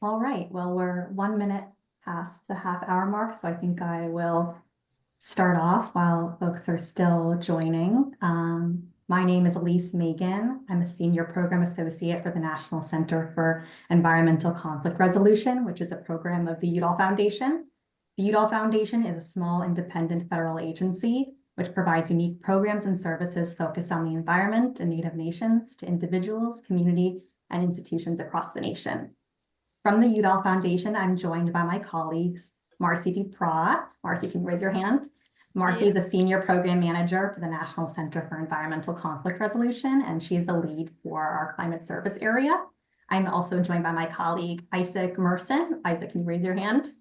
All right, well, we're 1 minute past the half-hour mark, so I think I will start off while folks are still joining. My name is Elise Megan. I'm a Senior Program Associate for the National Center for Environmental Conflict Resolution, which is a program of the Udall Foundation. The Udall Foundation is a small independent federal agency which provides unique programs and services focused on the environment and Native nations to individuals, community, and institutions across the nation. From the Udall Foundation, I'm joined by my colleagues, Marcy Duprat. Marcy, can you raise your hand? Marcy is a Senior Program Manager for the National Center for Environmental Conflict Resolution, and she's the lead for our climate service area. I'm also joined by my colleague, Isaac Merson. Isaac, can you raise your hand?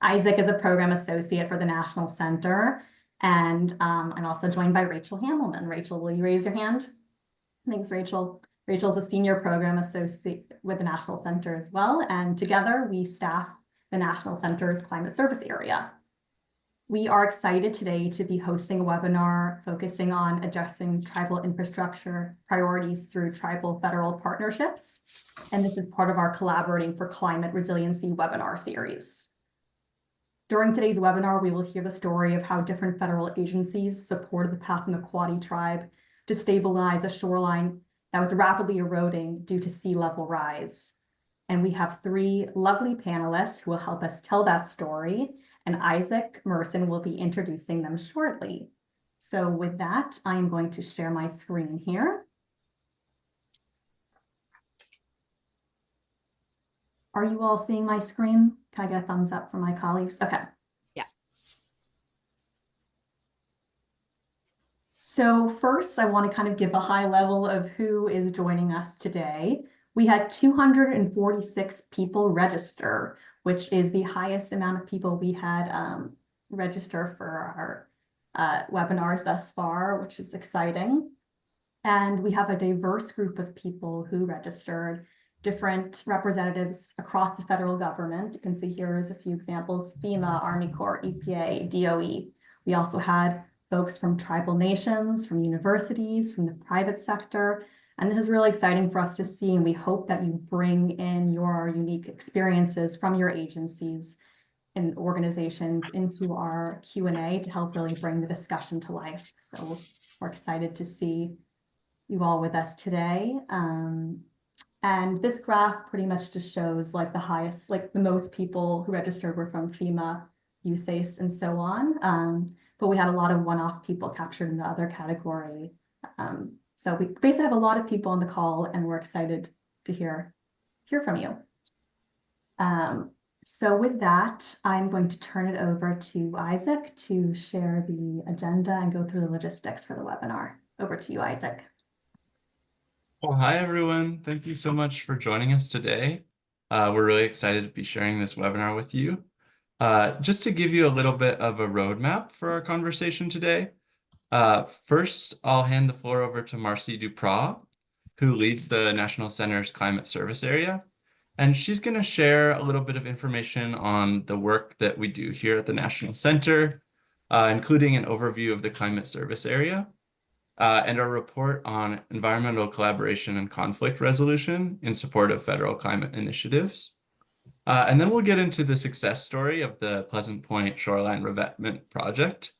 Isaac is a Program Associate for the National Center, and I'm also joined by Rachel Hamelman. Rachel, will you raise your hand? Thanks, Rachel. Rachel's a Senior Program Associate with the National Center as well, and together we staff the National Center's Climate Service area. We are excited today to be hosting a webinar focusing on addressing tribal infrastructure priorities through tribal federal partnerships, and this is part of our Collaborating for Climate Resiliency webinar series. During today's webinar, we will hear the story of how different federal agencies supported the Passamaquoddy Tribe to stabilize a shoreline that was rapidly eroding due to sea level rise. And we have three lovely panelists who will help us tell that story, and Isaac Merson will be introducing them shortly. So with that, I'm going to share my screen here. Are you all seeing my screen? Can I get a thumbs up from my colleagues? Okay. Yeah. So first, I want to kind of give a high level of who is joining us today. We had 246 people register, which is the highest amount of people we had register for our webinars thus far, which is exciting. And we have a diverse group of people who registered, different representatives across the federal government. You can see here is a few examples: FEMA, Army Corps, EPA, DOE. We also had folks from tribal nations, from universities, from the private sector. And this is really exciting for us to see, and we hope that you bring in your unique experiences from your agencies and organizations into our Q&A to help really bring the discussion to life. So we're excited to see you all with us today. And this graph pretty much just shows like the highest, like the most people who registered were from FEMA, USACE, and so on. But we had a lot of one-off people captured in the other category. So we basically have a lot of people on the call, and we're excited to hear from you. So with that, I'm going to turn it over to Isaac to share the agenda and go through the logistics for the webinar. Over to you, Isaac. Well, hi, everyone. Thank you so much for joining us today. We're really excited to be sharing this webinar with you. Just to give you a little bit of a roadmap for our conversation today. First, I'll hand the floor over to Marcy Duprat, who leads the National Center's Climate Service area. And she's going to share a little bit of information on the work that we do here at the National Center, including an overview of the Climate Service area, and a report on environmental collaboration and conflict resolution in support of federal climate initiatives. And then we'll get into the success story of the Pleasant Point Shoreline Revetment Project.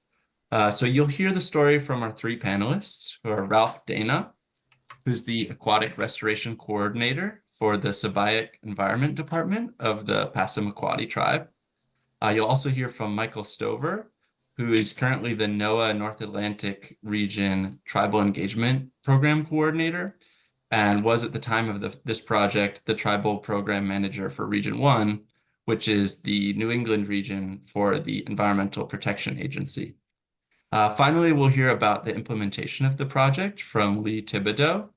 So you'll hear the story from our three panelists, who are Ralph Dana, who's the Aquatic Restoration Coordinator for the Sabayak Environment Department of the Passamaquoddy Tribe. You'll also hear from Michael Stover, who is currently the NOAA North Atlantic Region Tribal Engagement Program Coordinator, and was at the time of this project the Tribal Program Manager for Region 1, which is the New England region for the Environmental Protection Agency. Finally, we'll hear about the implementation of the project from Lee Thibodeau,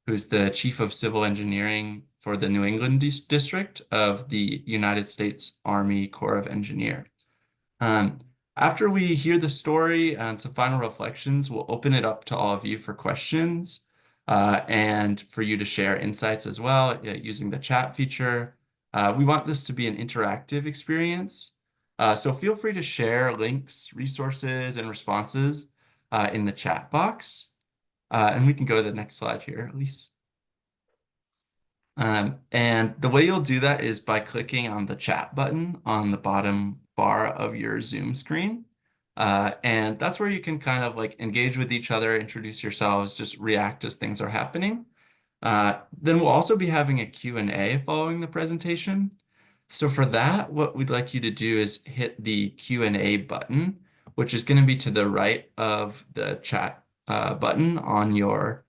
who's the Chief of Civil Engineering for the New England District of the United States Army Corps of Engineers. After we hear the story and some final reflections, we'll open it up to all of you for questions and for you to share insights as well using the chat feature. We want this to be an interactive experience. So feel free to share links, resources, and responses in the chat box. And we can go to the next slide here, Elise. And the way you'll do that is by clicking on the chat button on the bottom bar of your Zoom screen. And that's where you can kind of like engage with each other, introduce yourselves, just react as things are happening. Then we'll also be having a Q&A following the presentation. So for that, what we'd like you to do is hit the Q&A button, which is going to be to the right of the chat button on your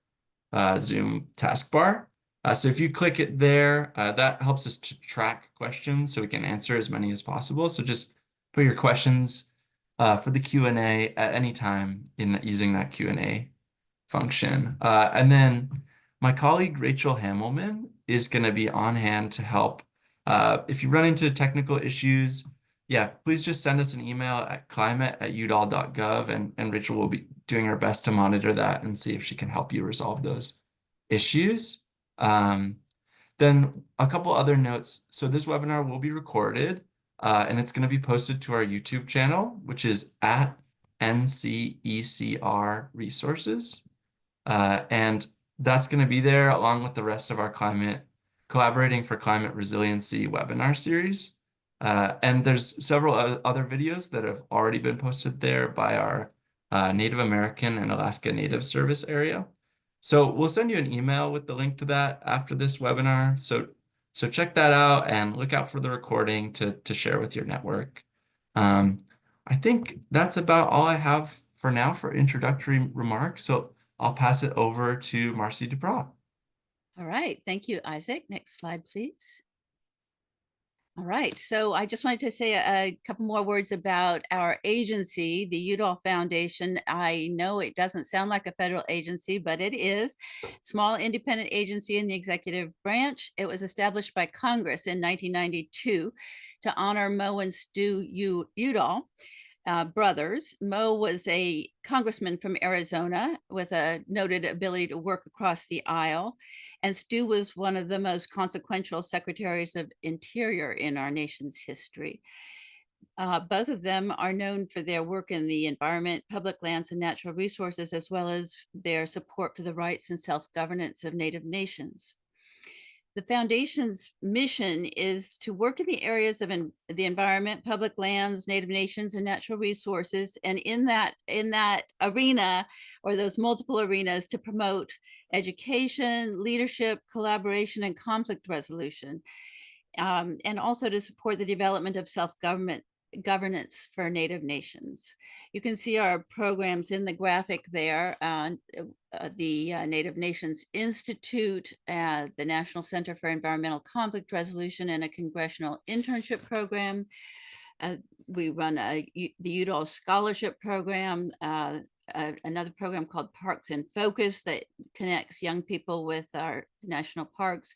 Zoom taskbar. So if you click it there, that helps us to track questions so we can answer as many as possible. So just put your questions for the Q&A at any time using that Q&A function. And then my colleague Rachel Hamelman is going to be on hand to help. If you run into technical issues, yeah, please just send us an email at climate@udall.gov, and Rachel will be doing her best to monitor that and see if she can help you resolve those issues. Then a couple other notes. So this webinar will be recorded, and it's going to be posted to our YouTube channel, which is at NCECR Resources. And that's going to be there along with the rest of our Collaborating for Climate Resiliency webinar series. And there's several other videos that have already been posted there by our Native American and Alaska Native Service area. So we'll send you an email with the link to that after this webinar. So check that out and look out for the recording to share with your network. I think that's about all I have for now for introductory remarks. So I'll pass it over to Marcy Duprat. All right, thank you, Isaac. Next slide, please. All right, so I just wanted to say a couple more words about our agency, the Udall Foundation. I know it doesn't sound like a federal agency, but it is. Small independent agency in the executive branch. It was established by Congress in 1992 to honor Mo and Stu Udall. Brothers. Mo was a congressman from Arizona with a noted ability to work across the aisle, and Stu was one of the most consequential secretaries of interior in our nation's history. Both of them are known for their work in the environment, public lands, and natural resources, as well as their support for the rights and self-governance of Native nations. The foundation's mission is to work in the areas of the environment, public lands, Native nations, and natural resources, and in that arena, or those multiple arenas, to promote education, leadership, collaboration, and conflict resolution, and also to support the development of governance for Native nations. You can see our programs in the graphic there. The Native Nations Institute, the National Center for Environmental Conflict Resolution, and a congressional internship program. We run the Udall Scholarship Program, another program called Parks in Focus that connects young people with our national parks,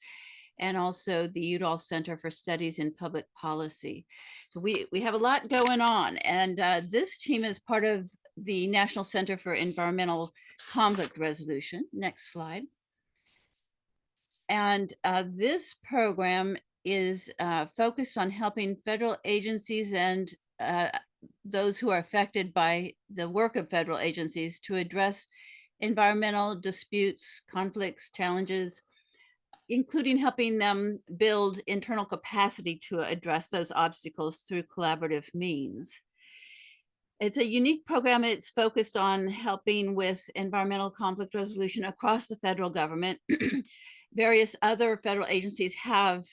and also the Udall Center for Studies in Public Policy. So we have a lot going on, and this team is part of the National Center for Environmental Conflict Resolution. Next slide. And this program is focused on helping federal agencies and those who are affected by the work of federal agencies to address environmental disputes, conflicts, challenges, including helping them build internal capacity to address those obstacles through collaborative means. It's a unique program. It's focused on helping with environmental conflict resolution across the federal government. Various other federal agencies have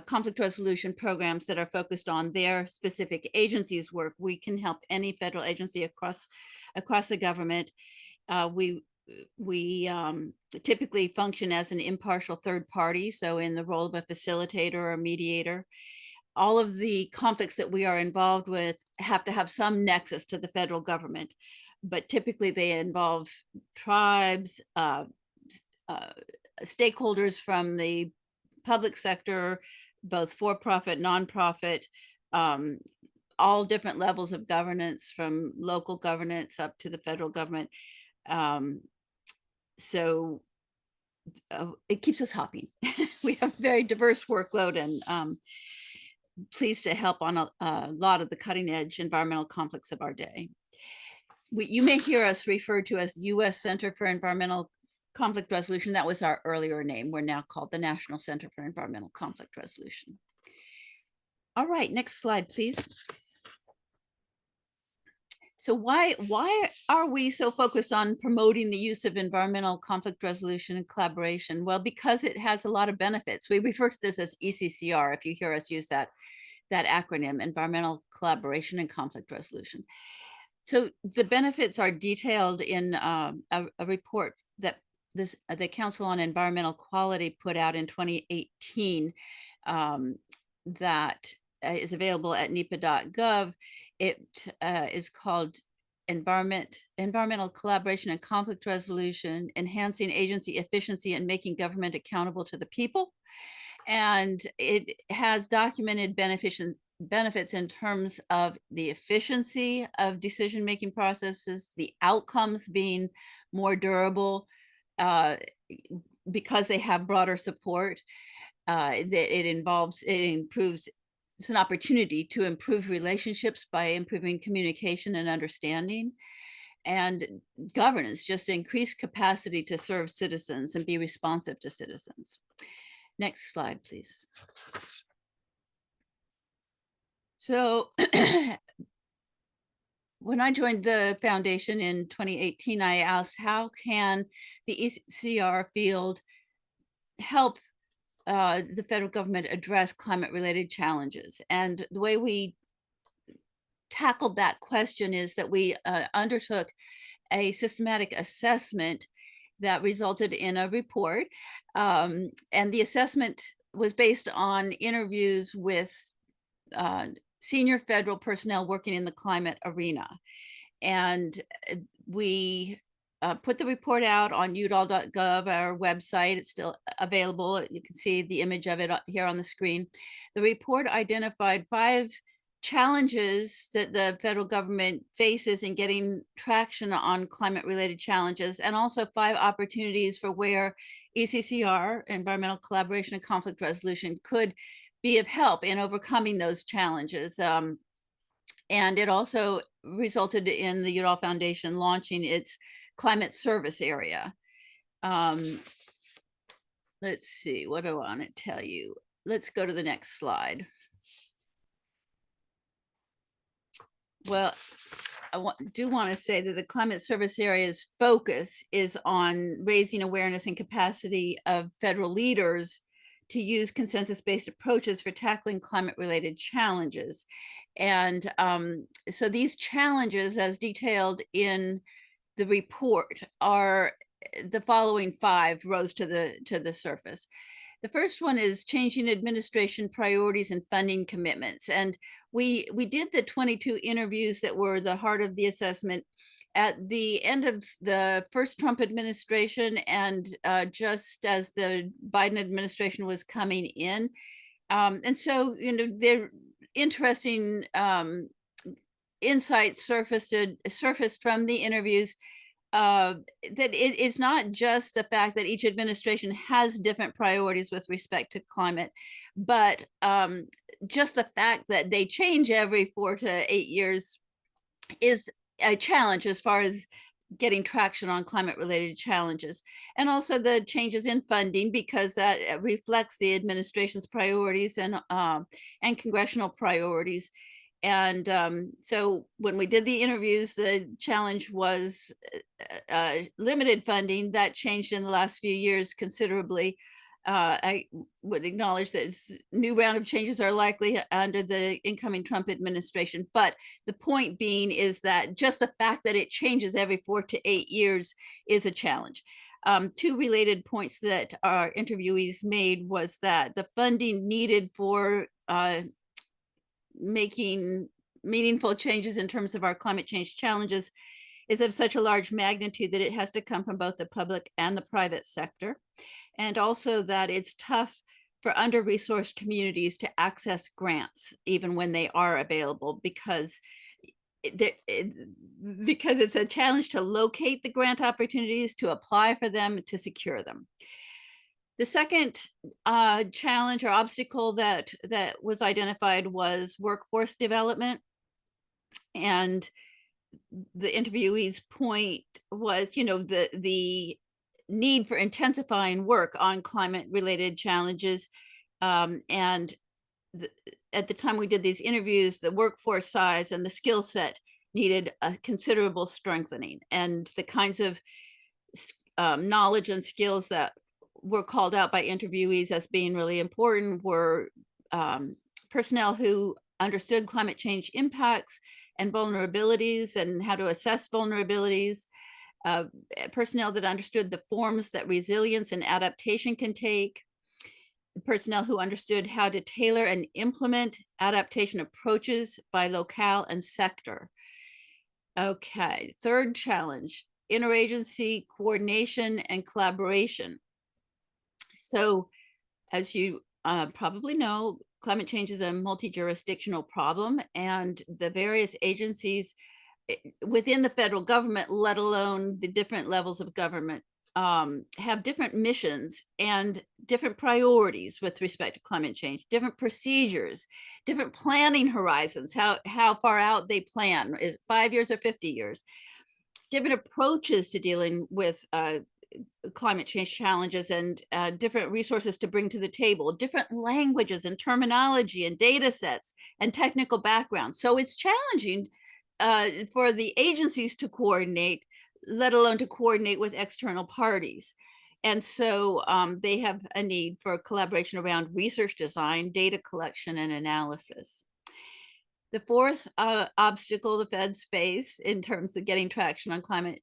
conflict resolution programs that are focused on their specific agency's work. We can help any federal agency across the government. We typically function as an impartial third party, so in the role of a facilitator or mediator. All of the conflicts that we are involved with have to have some nexus to the federal government, but typically they involve tribes, stakeholders from the public sector, both for-profit, nonprofit, all different levels of governance, from local governance up to the federal government. So it keeps us hopping. We have very diverse workload, and pleased to help on a lot of the cutting edge environmental conflicts of our day. You may hear us referred to as U.S. Center for Environmental Conflict Resolution. That was our earlier name. We're now called the National Center for Environmental Conflict Resolution. All right, next slide, please. So why are we so focused on promoting the use of environmental conflict resolution and collaboration? Well, because it has a lot of benefits. We refer to this as ECCR, if you hear us use that acronym, Environmental Collaboration and Conflict Resolution. So the benefits are detailed in a report that the Council on Environmental Quality put out in 2018 that is available at NEPA.gov. It is called Environmental Collaboration and Conflict Resolution, Enhancing Agency Efficiency and Making Government Accountable to the People. And it has documented benefits in terms of the efficiency of decision-making processes, the outcomes being more durable because they have broader support. It improves. It's an opportunity to improve relationships by improving communication and understanding, and governance, just increase capacity to serve citizens and be responsive to citizens. Next slide, please. So when I joined the foundation in 2018, I asked, how can the ECCR field help the federal government address climate-related challenges? And the way we tackled that question is that we undertook a systematic assessment that resulted in a report. And the assessment was based on interviews with senior federal personnel working in the climate arena. And we put the report out on udall.gov, our website. It's still available. You can see the image of it here on the screen. The report identified 5 challenges that the federal government faces in getting traction on climate-related challenges, and also 5 opportunities for where ECCR, Environmental Collaboration and Conflict Resolution, could be of help in overcoming those challenges. And it also resulted in the Udall Foundation launching its climate service area. Let's see, what do I want to tell you? Let's go to the next slide. Well, I do want to say that the climate service area's focus is on raising awareness and capacity of federal leaders to use consensus-based approaches for tackling climate-related challenges. And so these challenges, as detailed in the report, are the following 5 rose to the surface. The first one is changing administration priorities and funding commitments. And we did the 22 interviews that were the heart of the assessment at the end of the first Trump administration, and just as the Biden administration was coming in. And so, they're interesting insights surfaced from the interviews, that it is not just the fact that each administration has different priorities with respect to climate, but just the fact that they change every 4 to 8 years is a challenge as far as getting traction on climate-related challenges. And also the changes in funding, because that reflects the administration's priorities and congressional priorities. And so when we did the interviews, the challenge was limited funding. That changed in the last few years considerably. I would acknowledge that a new round of changes are likely under the incoming Trump administration. But the point being is that just the fact that it changes every 4 to 8 years is a challenge. 2 related points that our interviewees made was that the funding needed for making meaningful changes in terms of our climate change challenges is of such a large magnitude that it has to come from both the public and the private sector. And also that it's tough for under-resourced communities to access grants, even when they are available, because it's a challenge to locate the grant opportunities, to apply for them, to secure them. The second challenge or obstacle that was identified was workforce development. And the interviewee's point was, the need for intensifying work on climate-related challenges. And at the time we did these interviews, the workforce size and the skill set needed a considerable strengthening. And the kinds of knowledge and skills that were called out by interviewees as being really important were personnel who understood climate change impacts and vulnerabilities and how to assess vulnerabilities, personnel that understood the forms that resilience and adaptation can take, personnel who understood how to tailor and implement adaptation approaches by locale and sector. Okay, third challenge, interagency coordination and collaboration. So as you probably know, climate change is a multi-jurisdictional problem, and the various agencies within the federal government, let alone the different levels of government, have different missions and different priorities with respect to climate change, different procedures, different planning horizons, how far out they plan, is it 5 years or 50 years, different approaches to dealing with climate change challenges, and different resources to bring to the table, different languages and terminology and data sets and technical background. So it's challenging for the agencies to coordinate, let alone to coordinate with external parties. And so they have a need for collaboration around research design, data collection, and analysis. The fourth obstacle the feds face in terms of getting traction on climate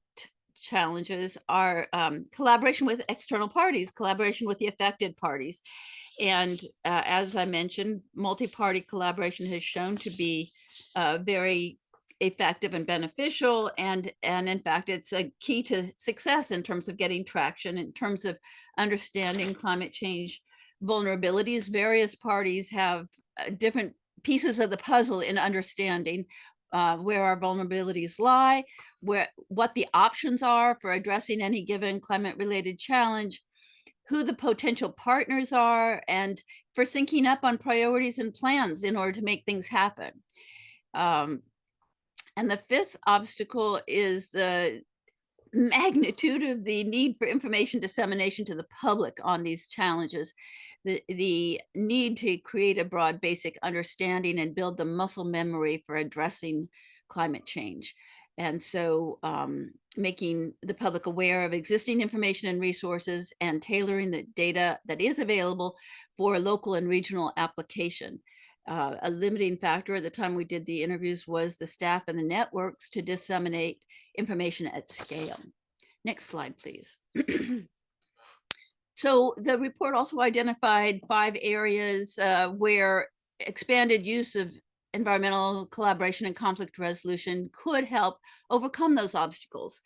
challenges are collaboration with external parties, collaboration with the affected parties. And as I mentioned, multi-party collaboration has shown to be very effective and beneficial, and in fact it's a key to success in terms of getting traction, in terms of understanding climate change vulnerabilities. Various parties have different pieces of the puzzle in understanding where our vulnerabilities lie, what the options are for addressing any given climate-related challenge, who the potential partners are, and for syncing up on priorities and plans in order to make things happen. And the fifth obstacle is the magnitude of the need for information dissemination to the public on these challenges, the need to create a broad basic understanding and build the muscle memory for addressing climate change. And so making the public aware of existing information and resources and tailoring the data that is available for local and regional application. A limiting factor at the time we did the interviews was the staff and the networks to disseminate information at scale. Next slide, please. So the report also identified 5 areas where expanded use of environmental collaboration and conflict resolution could help overcome those obstacles.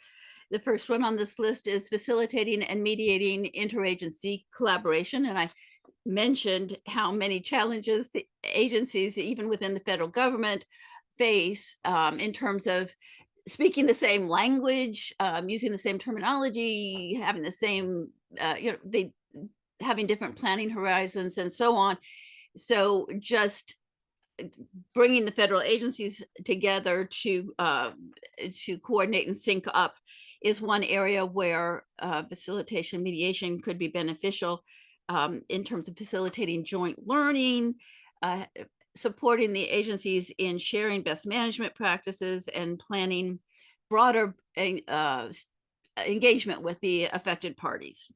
The first one on this list is facilitating and mediating interagency collaboration. And I mentioned how many challenges the agencies, even within the federal government, face in terms of speaking the same language, using the same terminology, having the same, having different planning horizons and so on. So just bringing the federal agencies together to coordinate and sync up is one area where facilitation mediation could be beneficial. In terms of facilitating joint learning, supporting the agencies in sharing best management practices, and planning broader engagement with the affected parties.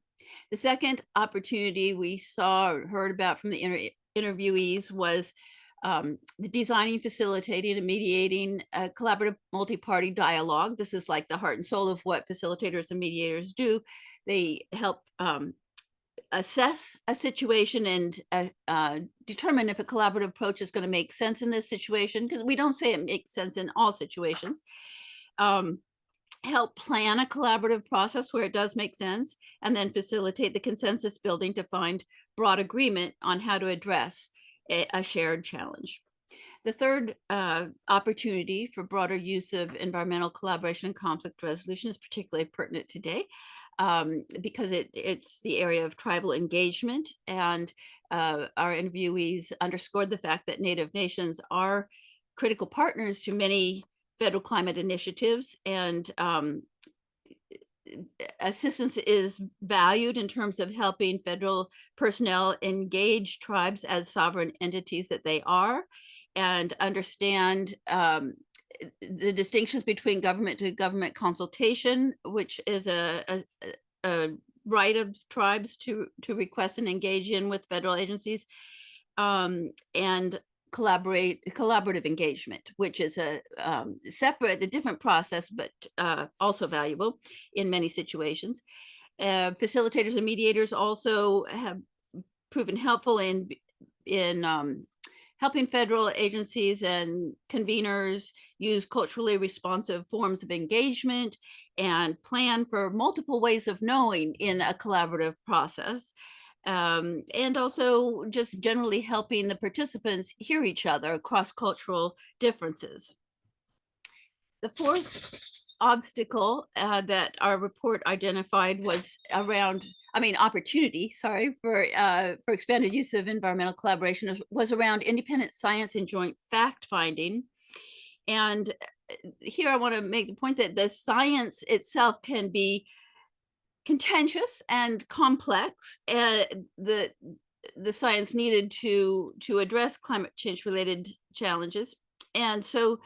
The second opportunity we saw or heard about from the interviewees was the designing, facilitating, and mediating a collaborative multi-party dialogue. This is like the heart and soul of what facilitators and mediators do. They help assess a situation and determine if a collaborative approach is going to make sense in this situation, because we don't say it makes sense in all situations. Help plan a collaborative process where it does make sense, and then facilitate the consensus building to find broad agreement on how to address a shared challenge. The third opportunity for broader use of environmental collaboration and conflict resolution is particularly pertinent today, because it's the area of tribal engagement, and our interviewees underscored the fact that Native nations are critical partners to many federal climate initiatives, and assistance is valued in terms of helping federal personnel engage tribes as sovereign entities that they are, and understand the distinctions between government to government consultation, which is a right of tribes to request and engage in with federal agencies, and collaborative engagement, which is a different process, but also valuable in many situations. Facilitators and mediators also have proven helpful in helping federal agencies and conveners use culturally responsive forms of engagement and plan for multiple ways of knowing in a collaborative process. And also just generally helping the participants hear each other across cultural differences. The fourth obstacle that our report identified was opportunity, for expanded use of environmental collaboration was around independent science and joint fact finding. And here I want to make the point that the science itself can be contentious and complex. The science needed to address climate change related challenges. And so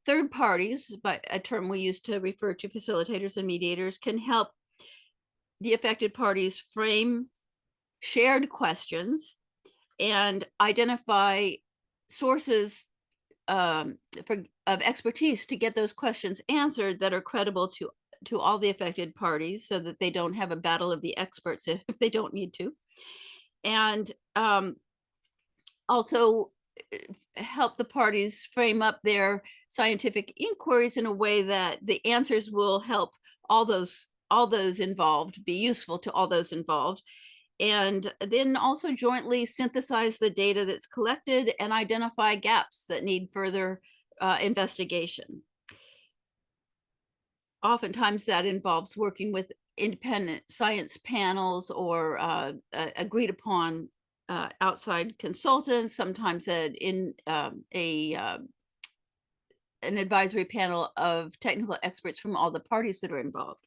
third parties, by a term we use to refer to facilitators and mediators, can help the affected parties frame shared questions and identify sources of expertise to get those questions answered that are credible to all the affected parties, so that they don't have a battle of the experts if they don't need to. And also help the parties frame up their scientific inquiries in a way that the answers will help all those involved, be useful to all those involved. And then also jointly synthesize the data that's collected and identify gaps that need further investigation. Oftentimes that involves working with independent science panels or agreed upon outside consultants, sometimes an advisory panel of technical experts from all the parties that are involved.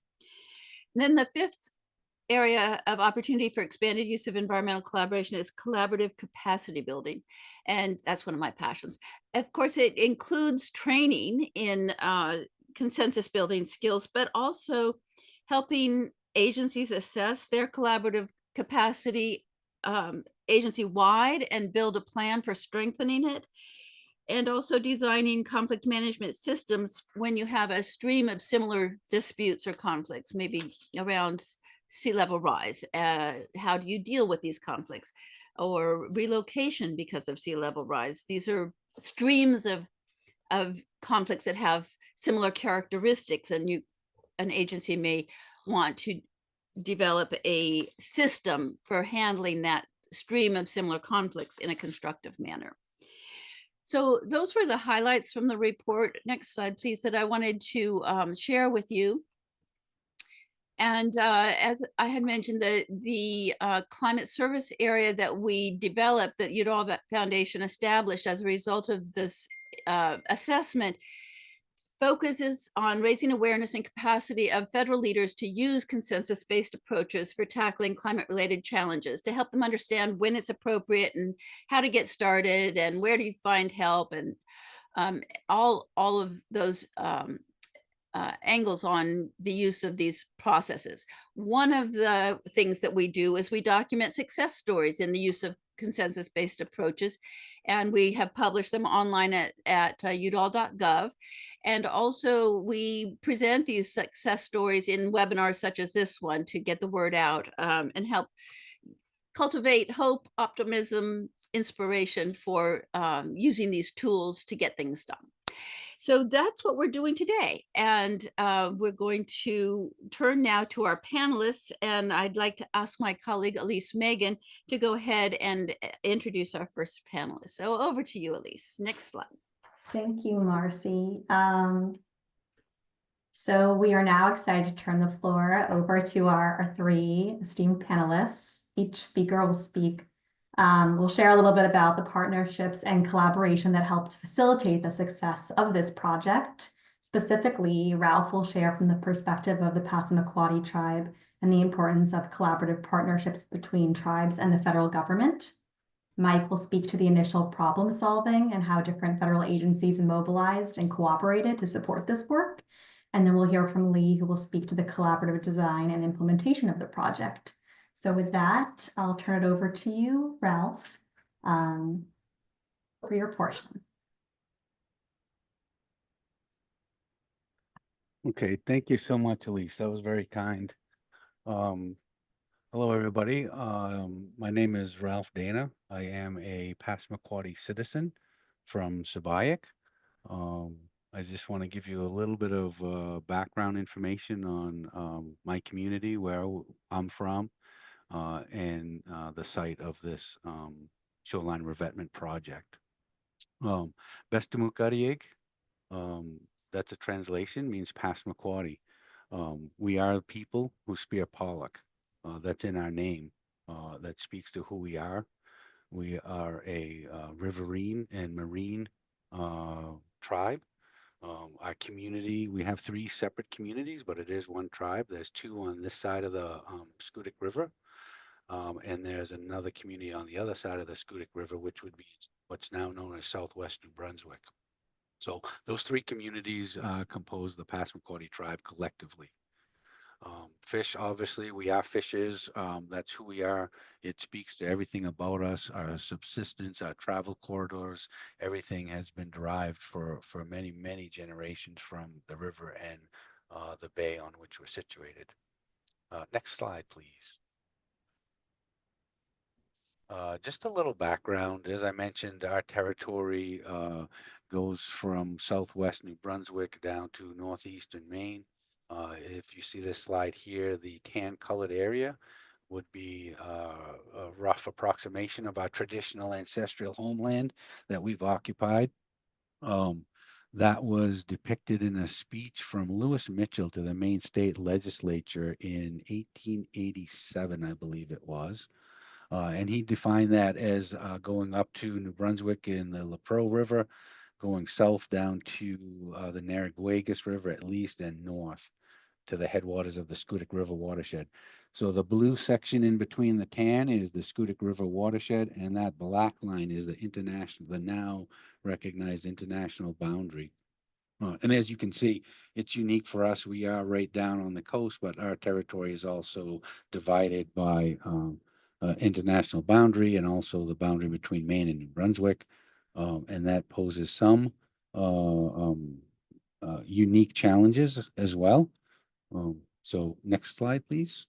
And then the fifth area of opportunity for expanded use of environmental collaboration is collaborative capacity building. And that's one of my passions. Of course, it includes training in consensus building skills, but also helping agencies assess their collaborative capacity agency-wide and build a plan for strengthening it. And also designing conflict management systems when you have a stream of similar disputes or conflicts, maybe around sea level rise. How do you deal with these conflicts? Or relocation because of sea level rise. These are streams of conflicts that have similar characteristics, and an agency may want to develop a system for handling that stream of similar conflicts in a constructive manner. So those were the highlights from the report. Next slide, please, that I wanted to share with you. And as I had mentioned, the climate service area that we developed, that Udall Foundation established as a result of this assessment, focuses on raising awareness and capacity of federal leaders to use consensus-based approaches for tackling climate-related challenges, to help them understand when it's appropriate and how to get started and where do you find help, and all of those angles on the use of these processes. One of the things that we do is we document success stories in the use of consensus-based approaches, and we have published them online at udall.gov. And also we present these success stories in webinars such as this one to get the word out and help cultivate hope, optimism, inspiration for using these tools to get things done. So that's what we're doing today. And we're going to turn now to our panelists. And I'd like to ask my colleague, Elise Megan, to go ahead and introduce our first panelist. So over to you, Elise. Next slide. Thank you, Marcy. So we are now excited to turn the floor over to our three esteemed panelists. Each speaker will speak. We'll share a little bit about the partnerships and collaboration that helped facilitate the success of this project, Specifically, Ralph will share from the perspective of the Passamaquoddy Tribe and the importance of collaborative partnerships between tribes and the federal government. Mike will speak to the initial problem solving and how different federal agencies mobilized and cooperated to support this work. And then we'll hear from Lee, who will speak to the collaborative design and implementation of the project. So with that, I'll turn it over to you, Ralph, for your portion. Okay, thank you so much, Elise. That was very kind. Hello, everybody. My name is Ralph Dana. I am a Passamaquoddy citizen from Sabayak. I just want to give you a little bit of background information on my community, where I'm from, and the site of this shoreline revetment project. Passamaquoddy, that's a translation, means Passamaquoddy. We are the people who spear pollock. That's in our name. That speaks to who we are. We are a riverine and marine tribe. Our community, we have 3 separate communities, but it is one tribe. There's 2 on this side of the Scoodic River. And there's another community on the other side of the Scoodic River, which would be what's now known as Southwest New Brunswick. So those 3 communities compose the Passamaquoddy Tribe collectively. Fish, obviously, we are fishers. That's who we are. It speaks to everything about us, our subsistence, our travel corridors. Everything has been derived for many, many generations from the river and the bay on which we're situated. Next slide, please. Just a little background. As I mentioned, our territory goes from southwest New Brunswick down to northeastern Maine. If you see this slide here, the tan-colored area would be a rough approximation of our traditional ancestral homeland that we've occupied. That was depicted in a speech from Lewis Mitchell to the Maine State Legislature in 1887, I believe it was. And he defined that as going up to New Brunswick in the LaPro River, going south down to the Narragansett River at least, and north to the headwaters of the Scoodic River watershed. So the blue section in between the tan is the Scoodic River watershed, and that black line is the now recognized international boundary. And as you can see, it's unique for us. We are right down on the coast, but our territory is also divided by international boundary and also the boundary between Maine and New Brunswick. And that poses some unique challenges as well. So next slide, please.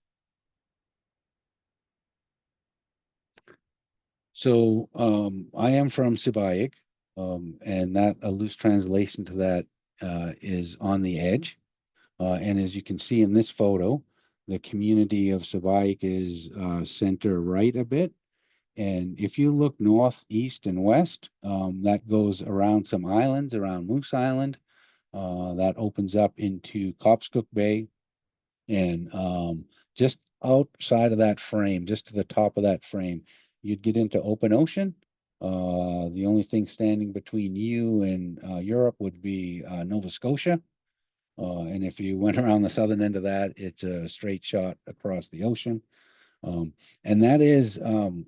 So I am from Sabayak, and that a loose translation to that is on the edge. And as you can see in this photo, the community of Sabayak is center right a bit. And if you look north, east, and west, that goes around some islands, around Moose Island. That opens up into Copscook Bay. And just outside of that frame, just to the top of that frame, you'd get into open ocean. The only thing standing between you and Europe would be Nova Scotia. And if you went around the southern end of that, it's a straight shot across the ocean. And that is,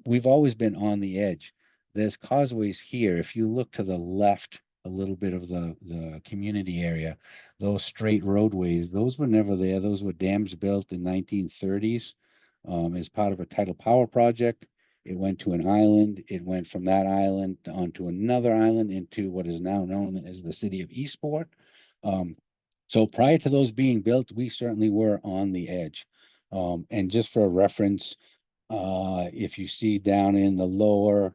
we've always been on the edge. There's causeways here. If you look to the left, a little bit of the community area, those straight roadways, those were never there. Those were dams built in 1930s as part of a tidal power project. It went to an island. It went from that island onto another island into what is now known as the city of Eastport. So prior to those being built, we certainly were on the edge. And just for reference, if you see down in the lower,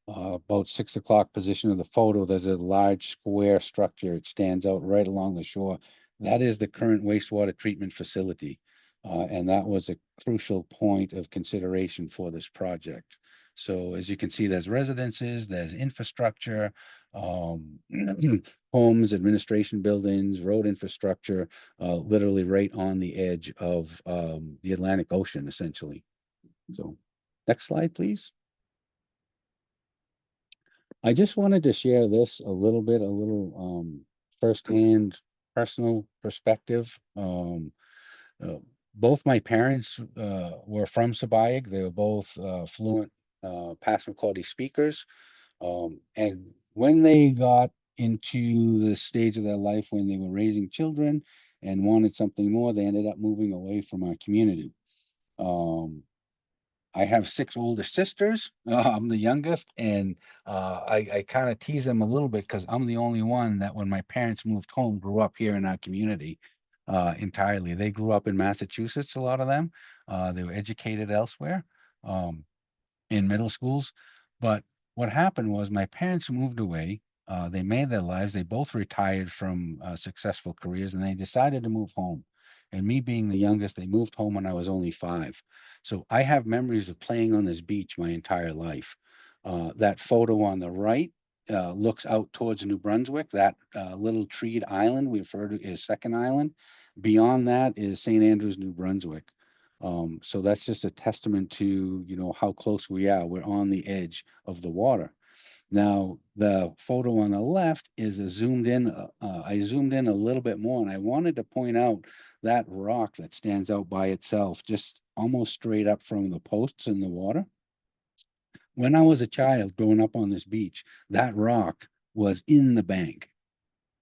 about 6 o'clock position of the photo, there's a large square structure. It stands out right along the shore. That is the current wastewater treatment facility. And that was a crucial point of consideration for this project. So as you can see, there's residences, there's infrastructure, homes, administration buildings, road infrastructure, literally right on the edge of the Atlantic Ocean, essentially. So next slide, please. I just wanted to share this a little firsthand personal perspective. Both my parents were from Sabayeg. They were both fluent Passamaquoddy speakers. And when they got into the stage of their life when they were raising children and wanted something more, they ended up moving away from our community. I have 6 older sisters. I'm the youngest, and I kind of tease them a little bit because I'm the only one that, when my parents moved home, grew up here in our community entirely. They grew up in Massachusetts, a lot of them. They were educated elsewhere in middle schools. But what happened was my parents moved away. They made their lives. They both retired from successful careers, and they decided to move home. And me being the youngest, they moved home when I was only 5. So I have memories of playing on this beach my entire life. That photo on the right looks out towards New Brunswick. That little treed island we refer to as Second Island. Beyond that is St. Andrews, New Brunswick. So that's just a testament to, how close we are. We're on the edge of the water. Now, the photo on the left is a zoomed in. I zoomed in a little bit more, and I wanted to point out that rock that stands out by itself, just almost straight up from the posts in the water. When I was a child growing up on this beach, that rock was in the bank.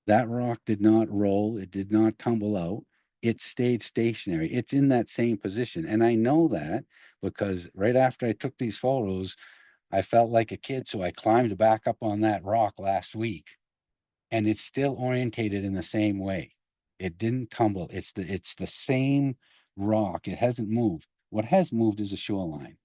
That rock did not roll, it did not tumble out. It stayed stationary. It's in that same position. And I know that because right after I took these photos, I felt like a kid. So I climbed back up on that rock last week, and it's still orientated in the same way. It didn't tumble. It's the same rock. It hasn't moved. What has moved is the shoreline.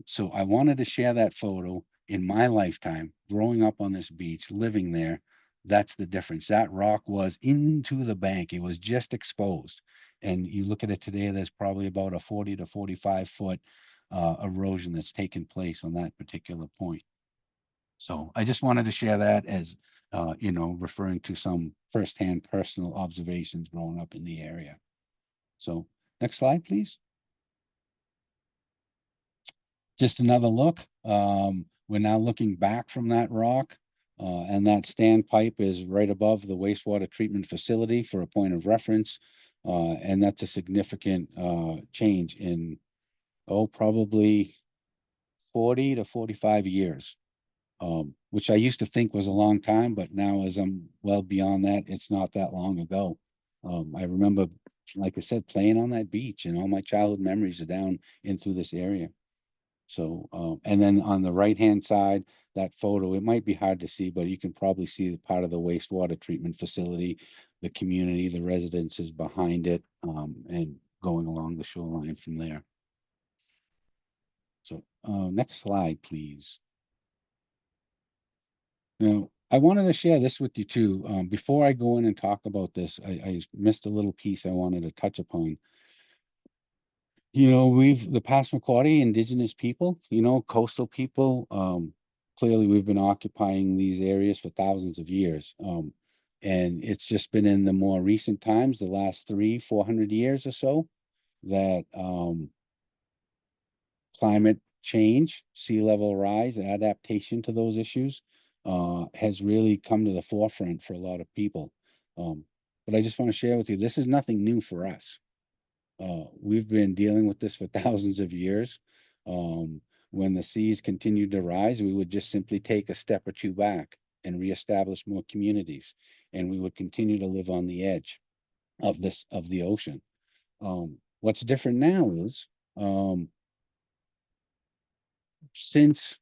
So I wanted to share that photo in my lifetime, growing up on this beach, living there. That's the difference. That rock was into the bank. It was just exposed. And you look at it today, there's probably about a 40 to 45 foot erosion that's taken place on that particular point. So I just wanted to share that as, referring to some firsthand personal observations growing up in the area. So next slide, please. Just another look. We're now looking back from that rock, and that standpipe is right above the wastewater treatment facility for a point of reference. And that's a significant change in, probably 40 to 45 years, which I used to think was a long time, but now as I'm well beyond that, it's not that long ago. I remember, like I said, playing on that beach, and all my childhood memories are down in through this area. So, and then on the right-hand side, that photo, it might be hard to see, but you can probably see the part of the wastewater treatment facility, the community, the residences behind it, and going along the shoreline from there. So, next slide, please. Now, I wanted to share this with you too. Before I go in and talk about this, I missed a little piece I wanted to touch upon. The Passamaquoddy indigenous people, coastal people, clearly we've been occupying these areas for thousands of years. And it's just been in the more recent times, the last 400 years or so, that climate change, sea level rise, adaptation to those issues has really come to the forefront for a lot of people. But I just want to share with you, this is nothing new for us. We've been dealing with this for thousands of years. When the seas continued to rise, we would just simply take a step or two back and reestablish more communities, and we would continue to live on the edge of the ocean. What's different now is, since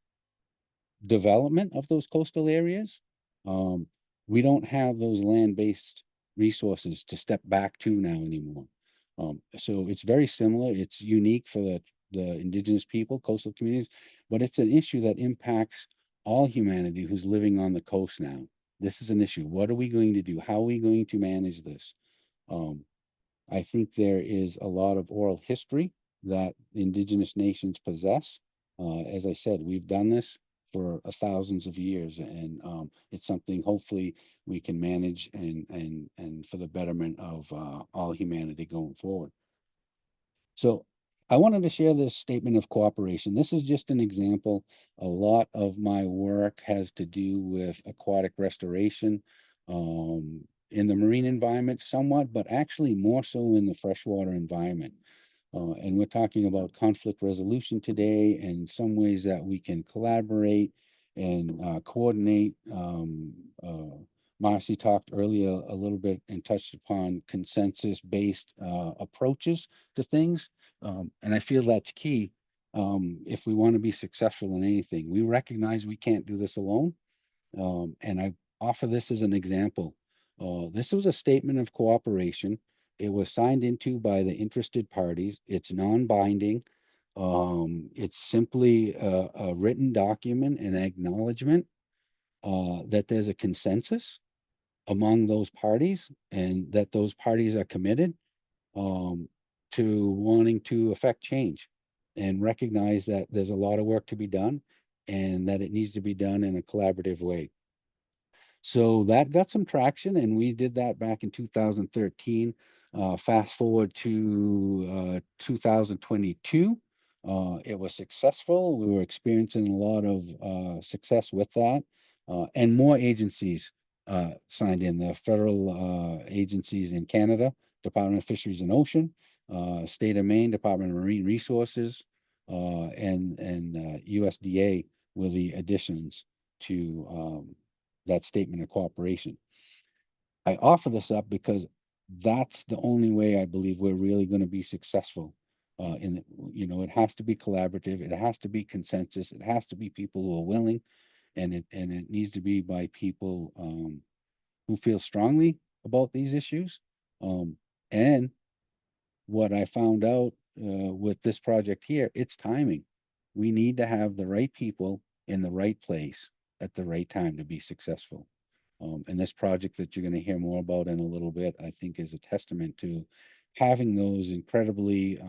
development of those coastal areas, we don't have those land-based resources to step back to now anymore. So it's very similar. It's unique for the indigenous people, coastal communities, but it's an issue that impacts all humanity who's living on the coast now. This is an issue. What are we going to do? How are we going to manage this? I think there is a lot of oral history that indigenous nations possess. As I said, we've done this for thousands of years, and it's something hopefully we can manage and for the betterment of all humanity going forward. So I wanted to share this statement of cooperation. This is just an example. A lot of my work has to do with aquatic restoration, in the marine environment somewhat, but actually more so in the freshwater environment. And we're talking about conflict resolution today and some ways that we can collaborate and coordinate. Marcy talked earlier a little bit and touched upon consensus-based approaches to things. And I feel that's key if we want to be successful in anything. We recognize we can't do this alone. And I offer this as an example. This was a statement of cooperation. It was signed into by the interested parties. It's non-binding. It's simply a written document, an acknowledgement that there's a consensus among those parties and that those parties are committed to wanting to affect change and recognize that there's a lot of work to be done and that it needs to be done in a collaborative way. So that got some traction, and we did that back in 2013. Fast forward to 2022, it was successful. We were experiencing a lot of success with that, and more agencies signed in. The federal agencies in Canada, Department of Fisheries and Ocean, State of Maine, Department of Marine Resources, and USDA were the additions to that statement of cooperation. I offer this up because that's the only way I believe we're really going to be successful. It has to be collaborative. It has to be consensus. It has to be people who are willing, and it needs to be by people who feel strongly about these issues. And what I found out with this project here, it's timing. We need to have the right people in the right place at the right time to be successful. And this project that you're going to hear more about in a little bit, I think is a testament to having those incredibly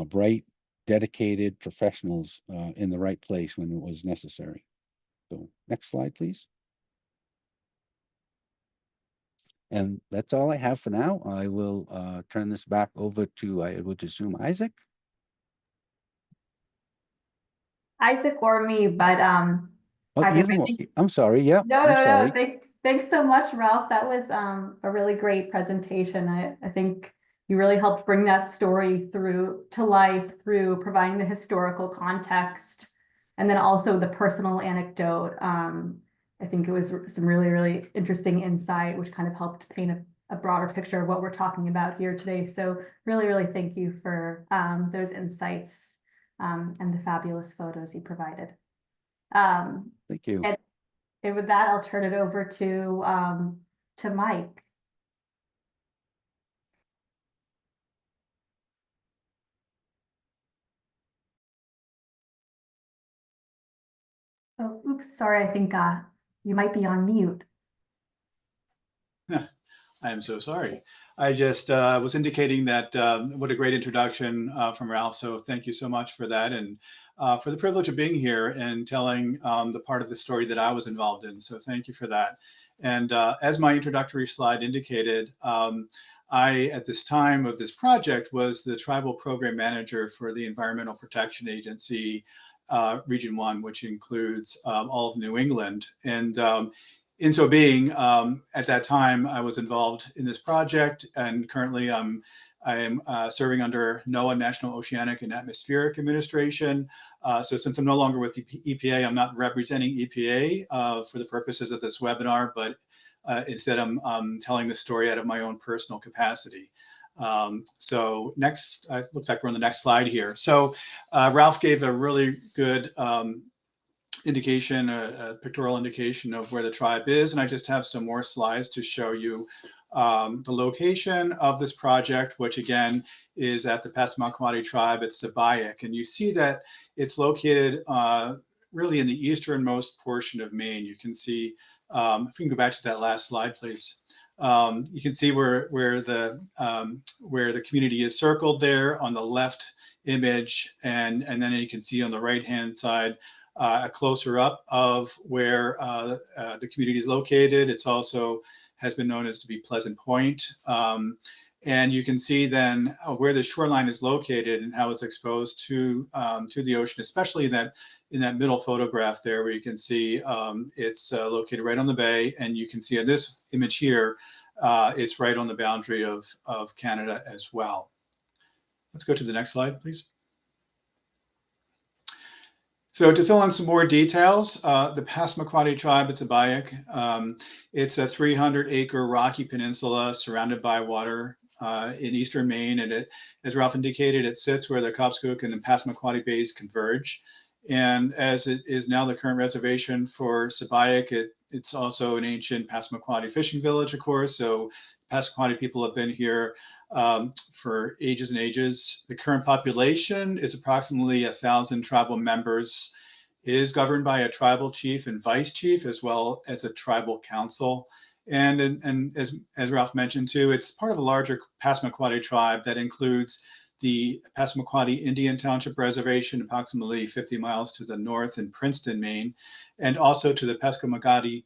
bright, dedicated professionals in the right place when it was necessary. So next slide, please. And that's all I have for now. I will turn this back over to, I would assume, Isaac. Isaac or me, but Oh, either either way, one. I'm sorry. Yeah, no, I'm no, sorry. no. Thanks so much, Ralph. That was a really great presentation. I think you really helped bring that story through to life through providing the historical context and then also the personal anecdote. I think it was some really, really interesting insight, which kind of helped paint a broader picture of what we're talking about here today. So really, really thank you for those insights and the fabulous photos you provided. Thank you. And with that, I'll turn it over to Mike. Oh, oops, sorry, I think you might be on mute. I am so sorry. I just was indicating that what a great introduction from Ralph. So thank you so much for that, and for the privilege of being here and telling the part of the story that I was involved in. So thank you for that. And as my introductory slide indicated, I, at this time of this project, was the tribal program manager for the Environmental Protection Agency Region 1, which includes all of New England. And in so being, at that time, I was involved in this project, and currently I am serving under NOAA, National Oceanic and Atmospheric Administration. So since I'm no longer with the EPA, I'm not representing EPA for the purposes of this webinar, but instead I'm telling the story out of my own personal capacity. So next, looks like we're on the next slide here. So Ralph gave a really good indication, a pictorial indication of where the tribe is. And I just have some more slides to show you the location of this project, which again is at the Passamaquoddy Tribe at Sabayak. And you see that it's located really in the easternmost portion of Maine. You can see, if we can go back to that last slide, please. You can see where the community is circled there on the left image, and then you can see on the right-hand side a closer up of where the community is located. It's also has been known as to be Pleasant Point. And you can see then where the shoreline is located and how it's exposed to the ocean, especially in that middle photograph there, where you can see it's located right on the bay. And you can see in this image here, it's right on the boundary of Canada as well. Let's go to the next slide, please. So to fill in some more details, the Passamaquoddy Tribe at Sabayak, it's a 300-acre rocky peninsula surrounded by water in eastern Maine. And it, as Ralph indicated, it sits where the Cobscook and the Passamaquoddy Bays converge. And as it is now the current reservation for Sabayak, it's also an ancient Passamaquoddy fishing village, of course. So Passamaquoddy people have been here for ages and ages. The current population is approximately 1,000 tribal members. It is governed by a tribal chief and vice chief, as well as a tribal council. And as Ralph mentioned too, it's part of a larger Passamaquoddy tribe that includes the Passamaquoddy Indian Township Reservation, approximately 50 miles to the north in Princeton, Maine, and also to the Passamaquoddy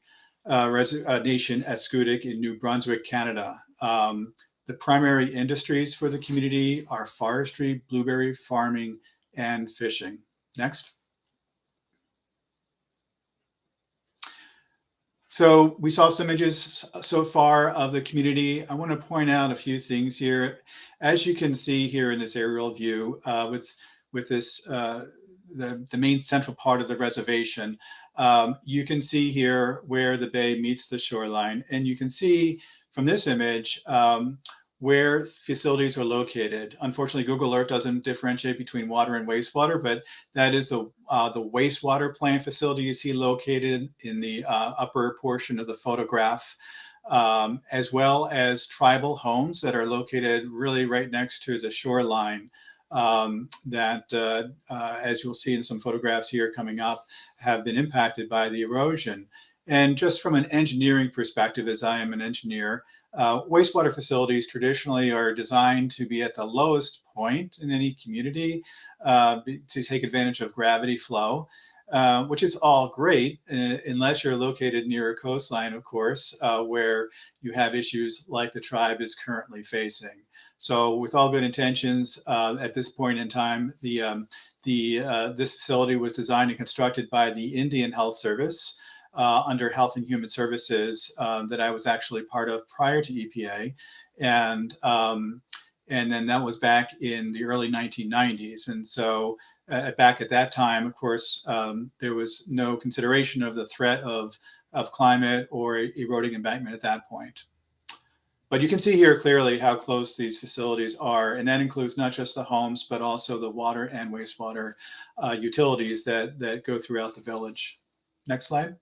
Nation at Schoodic in New Brunswick, Canada. The primary industries for the community are forestry, blueberry farming, and fishing. Next. So we saw some images so far of the community. I want to point out a few things here. As you can see here in this aerial view, with this the main central part of the reservation, you can see here where the bay meets the shoreline, and you can see from this image where facilities are located. Unfortunately, Google Earth doesn't differentiate between water and wastewater, but that is the wastewater plant facility you see located in the upper portion of the photograph, as well as tribal homes that are located really right next to the shoreline that, as you'll see in some photographs here coming up, have been impacted by the erosion. And just from an engineering perspective, as I am an engineer, wastewater facilities traditionally are designed to be at the lowest point in any community to take advantage of gravity flow, which is all great unless you're located near a coastline, of course, where you have issues like the tribe is currently facing. So with all good intentions, at this point in time, this facility was designed and constructed by the Indian Health Service, under Health and Human Services that I was actually part of prior to EPA. And then that was back in the early 1990s. And so back at that time, of course, there was no consideration of the threat of climate or eroding embankment at that point. But you can see here clearly how close these facilities are. And that includes not just the homes, but also the water and wastewater utilities that go throughout the village. Next slide.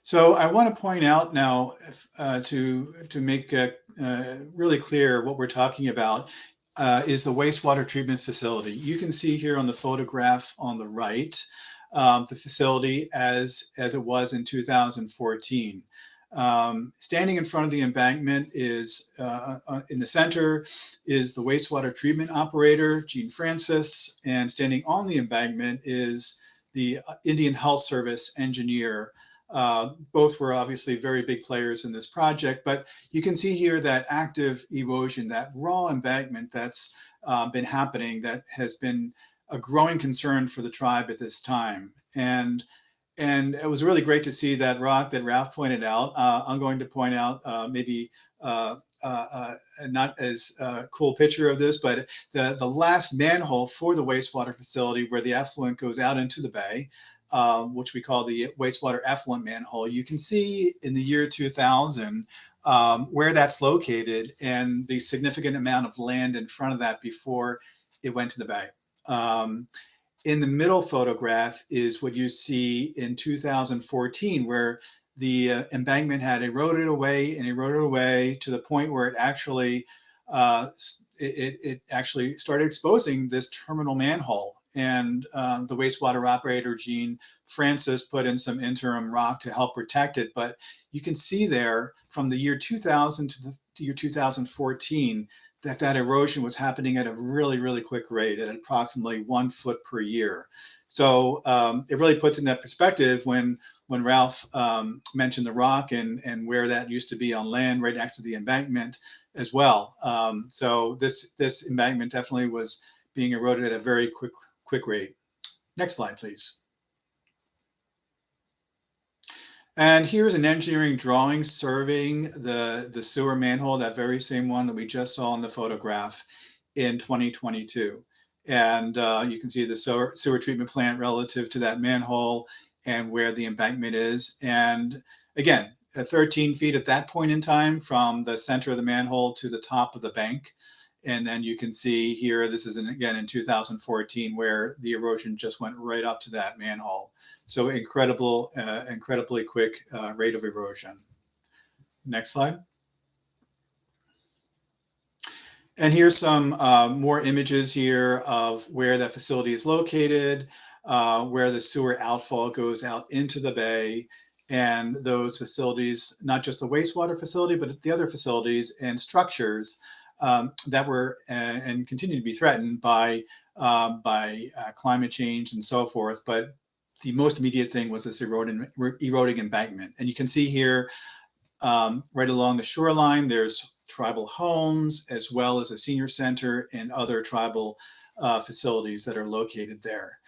So I want to point out now, to make really clear what we're talking about, is the wastewater treatment facility. You can see here on the photograph on the right, the facility as it was in 2014. Standing in front of the embankment is, in the center, is the wastewater treatment operator, Gene Francis, and standing on the embankment is the Indian Health Service engineer. Both were obviously very big players in this project, but you can see here that active erosion, that raw embankment that's been happening, that has been a growing concern for the tribe at this time. And it was really great to see that rock that Ralph pointed out. I'm going to point out maybe not as cool picture of this, but the last manhole for the wastewater facility where the effluent goes out into the bay, which we call the wastewater effluent manhole. You can see in the year 2000 where that's located and the significant amount of land in front of that before it went to the bay. In the middle photograph is what you see in 2014, where the embankment had eroded away to the point where it actually actually started exposing this terminal manhole. And the wastewater operator, Gene Francis, put in some interim rock to help protect it. But you can see there from the year 2000 to the year 2014 that erosion was happening at a really, really quick rate at approximately 1 foot per year. So it really puts in that perspective when when Ralph mentioned the rock and where that used to be on land right next to the embankment as well. So this embankment definitely was being eroded at a very quick rate. Next slide, please. And here's an engineering drawing surveying the sewer manhole, that very same one that we just saw in the photograph in 2022. And you can see the sewer treatment plant relative to that manhole and where the embankment is. And again, 13 feet at that point in time from the center of the manhole to the top of the bank. And then you can see here, this is again in 2014, where the erosion just went right up to that manhole. So incredibly quick rate of erosion. Next slide. And here's some more images here of where that facility is located, where the sewer outfall goes out into the bay, and those facilities, not just the wastewater facility, but the other facilities and structures that were and continue to be threatened by climate change and so forth. But the most immediate thing was this eroding embankment. And you can see here, right along the shoreline, there's tribal homes, as well as a senior center and other tribal facilities that are located there.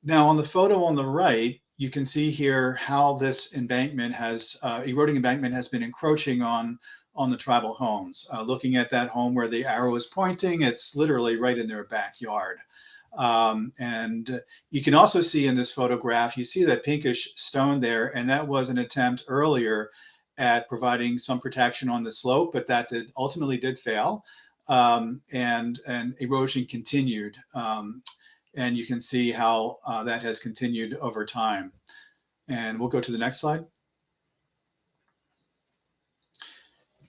Now, on the photo on the right, you can see here how this embankment has, eroding embankment has been encroaching on the tribal homes. Looking at that home where the arrow is pointing, it's literally right in their backyard. And you can also see in this photograph, you see that pinkish stone there, and that was an attempt earlier at providing some protection on the slope, but that ultimately did fail, and erosion continued. And you can see how that has continued over time. And we'll go to the next slide.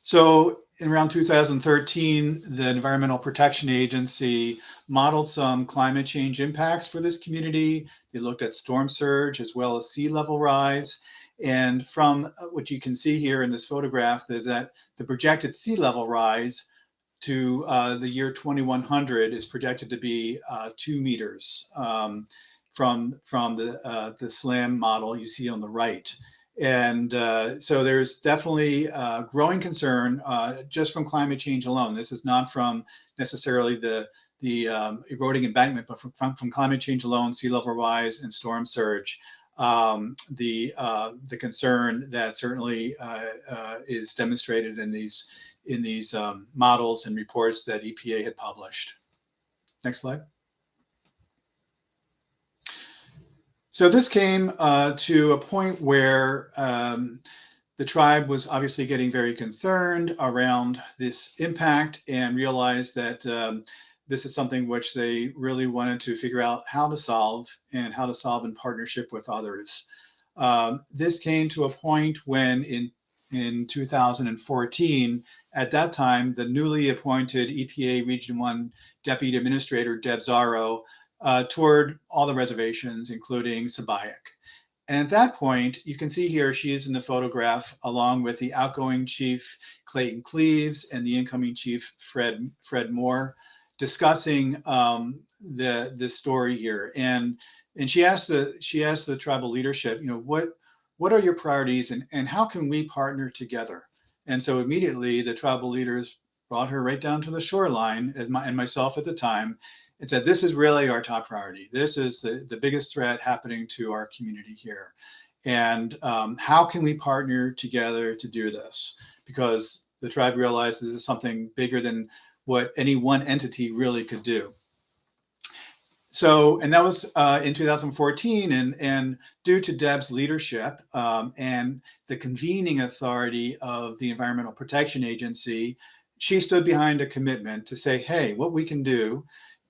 So in around 2013, the Environmental Protection Agency modeled some climate change impacts for this community. They looked at storm surge as well as sea level rise. And from what you can see here in this photograph is that the projected sea level rise to the year 2100 is projected to be 2 meters from the SLAM model you see on the right. And so there's definitely growing concern just from climate change alone. This is not from necessarily the eroding embankment, but from climate change alone, sea level rise and storm surge. The concern that certainly is demonstrated in these models and reports that EPA had published. Next slide. So this came to a point where the tribe was obviously getting very concerned around this impact and realized that this is something which they really wanted to figure out how to solve, and how to solve in partnership with others. This came to a point when in 2014, at that time, the newly appointed EPA Region 1 Deputy Administrator, Deb Zaro, toured all the reservations, including Subiac. And at that point, you can see here, she is in the photograph along with the outgoing chief, Clayton Cleaves, and the incoming chief, Fred Moore, discussing the story here. And she asked the tribal leadership, what are your priorities, and how can we partner together? And so immediately the tribal leaders brought her right down to the shoreline, and myself at the time, and said, this is really our top priority. This is the biggest threat happening to our community here. And how can we partner together to do this? Because the tribe realized this is something bigger than what any one entity really could do. So, and that was in 2014, and due to Deb's leadership and the convening authority of the Environmental Protection Agency, she stood behind a commitment to say, hey, what we can do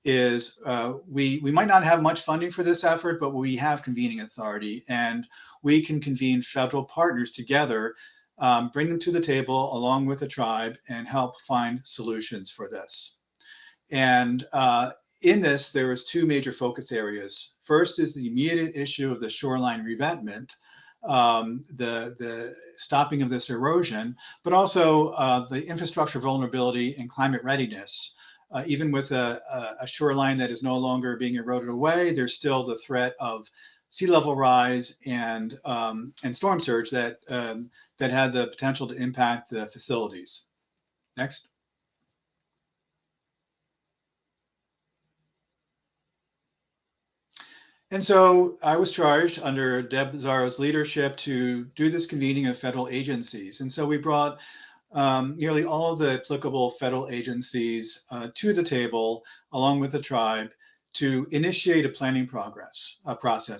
is we might not have much funding for this effort, but we have convening authority, and we can convene federal partners together, bring them to the table along with the tribe, and help find solutions for this. And in this, there was 2 major focus areas. First is the immediate issue of the shoreline revetment, the stopping of this erosion, but also the infrastructure vulnerability and climate readiness. Even with a shoreline that is no longer being eroded away, there's still the threat of sea level rise and storm surge that that had the potential to impact the facilities. Next. And so I was charged under Deb Zarro's leadership to do this convening of federal agencies. And so we brought nearly all of the applicable federal agencies to the table, along with the tribe, to initiate a planning process,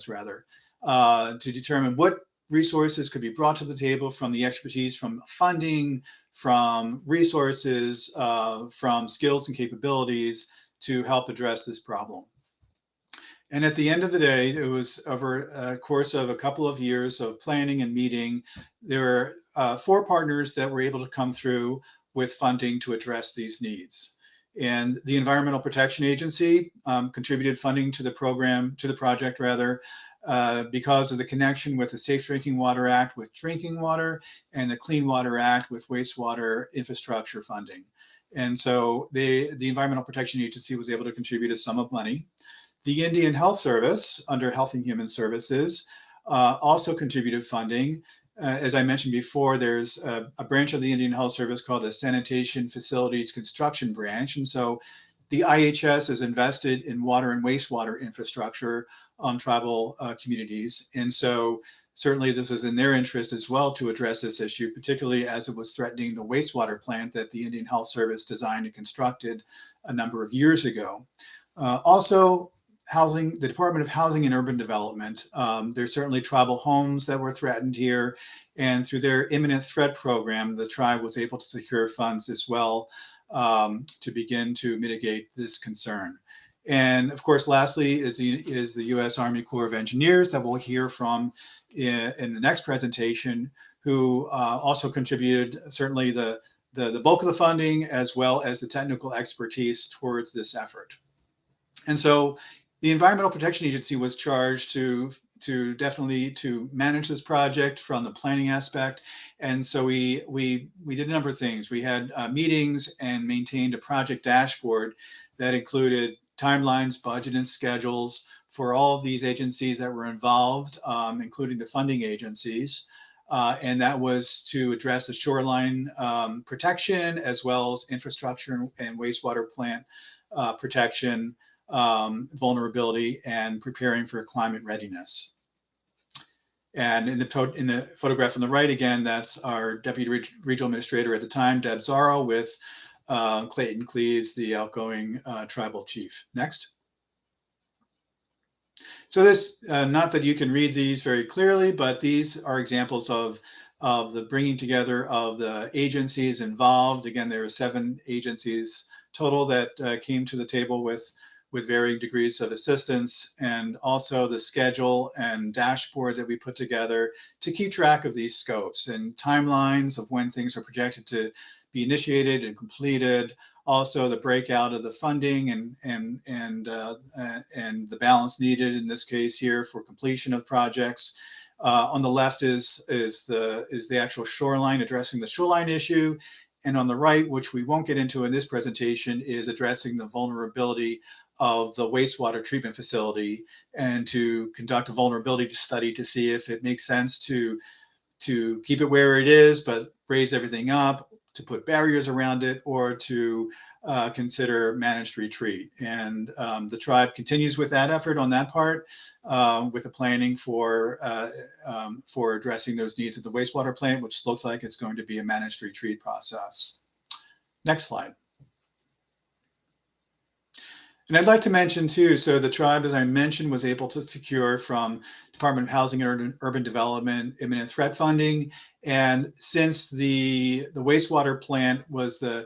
to determine what resources could be brought to the table from the expertise, from funding, from resources, from skills and capabilities to help address this problem. And at the end of the day, it was over a course of a couple of years of planning and meeting. There were 4 partners that were able to come through with funding to address these needs. And the Environmental Protection Agency contributed funding to the program, to the project rather, because of the connection with the Safe Drinking Water Act with drinking water and the Clean Water Act with wastewater infrastructure funding. And so the Environmental Protection Agency was able to contribute a sum of money. The Indian Health Service, under Health and Human Services, also contributed funding. As I mentioned before, there's a branch of the Indian Health Service called the Sanitation Facilities Construction Branch. And so the IHS has invested in water and wastewater infrastructure on tribal communities. And so certainly this is in their interest as well to address this issue, particularly as it was threatening the wastewater plant that the Indian Health Service designed and constructed a number of years ago. Also, the Department of Housing and Urban Development. There's certainly tribal homes that were threatened here, and through their imminent threat program, the tribe was able to secure funds as well to begin to mitigate this concern. And of course, lastly is the U.S. Army Corps of Engineers that we'll hear from in the next presentation, who also contributed certainly the bulk of the funding as well as the technical expertise towards this effort. And so the Environmental Protection Agency was charged to definitely to manage this project from the planning aspect. And so we did a number of things. We had meetings and maintained a project dashboard that included timelines, budget, and schedules for all of these agencies that were involved, including the funding agencies. And that was to address the shoreline protection, as well as infrastructure and wastewater plant protection, vulnerability, and preparing for climate readiness. And in the photograph on the right, again, that's our Deputy Regional Administrator at the time, Deb Zarro, with Clayton Cleaves, the outgoing tribal chief. Next. So this, not that you can read these very clearly, but these are examples of the bringing together of the agencies involved. Again, there are 7 agencies total that came to the table with varying degrees of assistance, and also the schedule and dashboard that we put together to keep track of these scopes and timelines of when things are projected to be initiated and completed. Also, the breakout of the funding and the balance needed in this case here for completion of projects. On the left is the actual shoreline, addressing the shoreline issue, and on the right, which we won't get into in this presentation, is addressing the vulnerability of the wastewater treatment facility, and to conduct a vulnerability study to see if it makes sense to keep it where it is, but raise everything up, to put barriers around it, or to consider managed retreat. And the tribe continues with that effort on that part, with the planning for addressing those needs at the wastewater plant, which looks like it's going to be a managed retreat process. Next slide. And I'd like to mention too, so the tribe, as I mentioned, was able to secure from Department of Housing and Urban Development imminent threat funding. And since the wastewater plant was the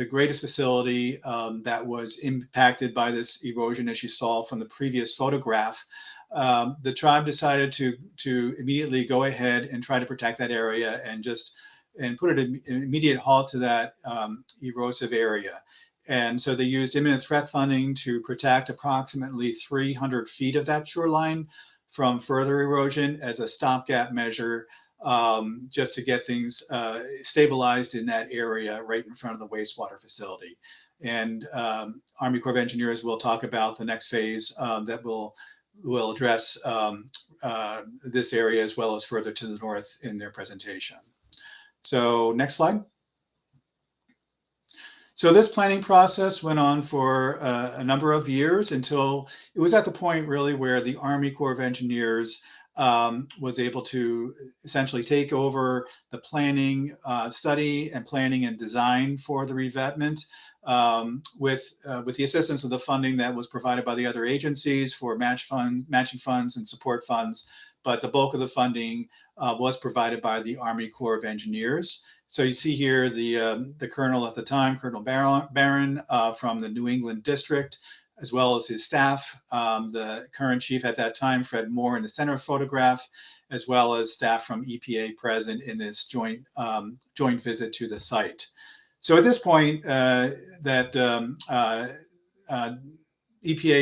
greatest facility that was impacted by this erosion, as you saw from the previous photograph, the tribe decided to immediately go ahead and try to protect that area and put an immediate halt to that erosive area. And so they used imminent threat funding to protect approximately 300 feet of that shoreline from further erosion as a stopgap measure, just to get things stabilized in that area right in front of the wastewater facility. And Army Corps of Engineers will talk about the next phase that will will address this area as well as further to the north in their presentation. So next slide. So this planning process went on for a number of years until it was at the point really where the Army Corps of Engineers was able to essentially take over the planning, study and planning and design for the revetment with the assistance of the funding that was provided by the other agencies for matching funds and support funds. But the bulk of the funding was provided by the Army Corps of Engineers. So you see here the colonel at the time, Colonel Barron from the New England District, as well as his staff, the current chief at that time, Fred Moore, in the center photograph, as well as staff from EPA present in this joint visit to the site. So at this point, EPA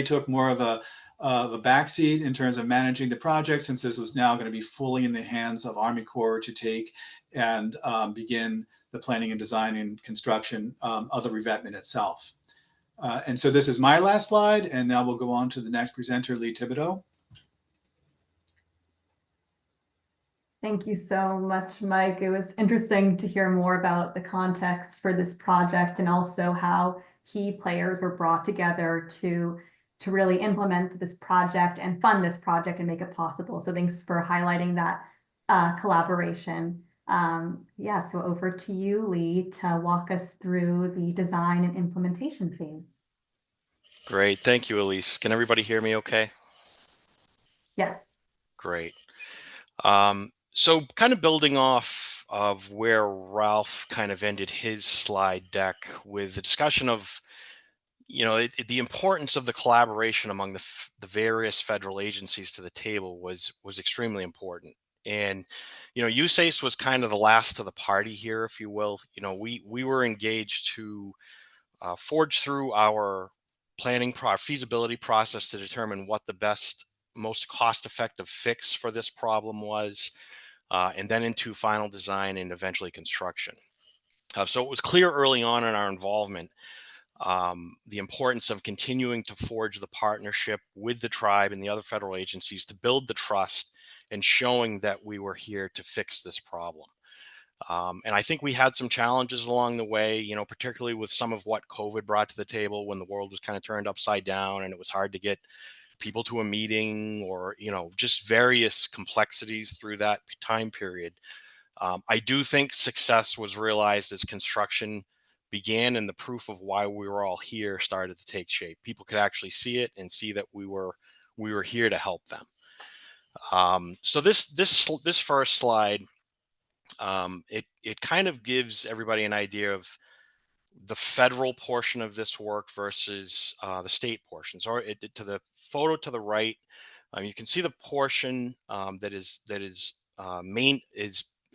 took more of a backseat in terms of managing the project, since this was now going to be fully in the hands of Army Corps to take and begin the planning and design and construction of the revetment itself. And so this is my last slide, and now we'll go on to the next presenter, Lee Thibodeau. Thank you so much, Mike. It was interesting to hear more about the context for this project and also how key players were brought together to really implement this project and fund this project and make it possible. So thanks for highlighting that collaboration. Yeah, so over to you, Lee, to walk us through the design and implementation phase. Great. Thank you, Elise. Can everybody hear me okay? Yes. Great. So kind of building off of where Ralph kind of ended his slide deck with the discussion of, the importance of the collaboration among the various federal agencies to the table was extremely important. And, USACE was kind of the last to the party here, if you will. We were engaged to forge through our feasibility process to determine what the best, most cost-effective fix for this problem was, and then into final design and eventually construction. So it was clear early on in our involvement the importance of continuing to forge the partnership with the tribe and the other federal agencies to build the trust and showing that we were here to fix this problem. And I think we had some challenges along the way, particularly with some of what COVID brought to the table when the world was kind of turned upside down and it was hard to get people to a meeting or, just various complexities through that time period. I do think success was realized as construction began and the proof of why we were all here started to take shape. People could actually see it and see that we were here to help them. So this first slide, it kind of gives everybody an idea of the federal portion of this work versus the state portion. So to the photo to the right, you can see the portion that is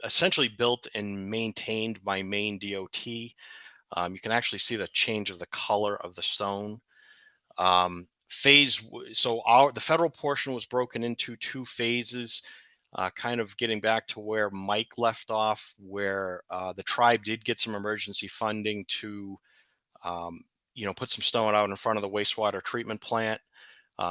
essentially built and maintained by Maine DOT. You can actually see the change of the color of the stone. The federal portion was broken into two phases, kind of getting back to where Mike left off, where the tribe did get some emergency funding to, put some stone out in front of the wastewater treatment plant,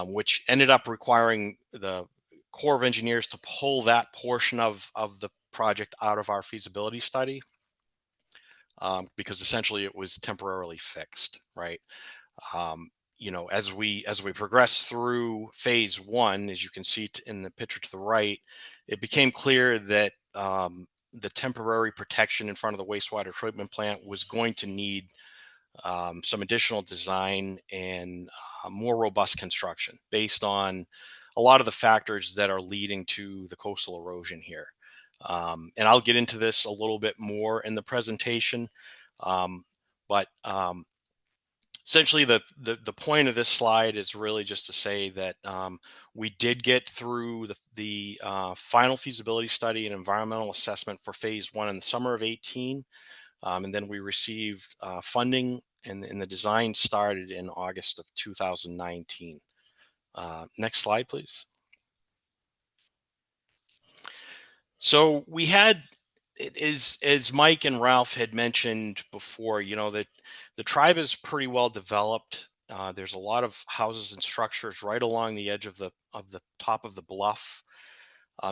which ended up requiring the Corps of Engineers to pull that portion of the project out of our feasibility study, because essentially it was temporarily fixed, right? As we progress through phase one, as you can see in the picture to the right, it became clear that the temporary protection in front of the wastewater treatment plant was going to need some additional design and more robust construction based on a lot of the factors that are leading to the coastal erosion here. And I'll get into this a little bit more in the presentation, but essentially the point of this slide is really just to say that we did get through the final feasibility study and environmental assessment for phase one in the summer of 2018, and then we received funding and the design started in August of 2019. Next slide, please. So we had, as Mike and Ralph had mentioned before, that the tribe is pretty well developed. There's a lot of houses and structures right along the edge of the top of the bluff.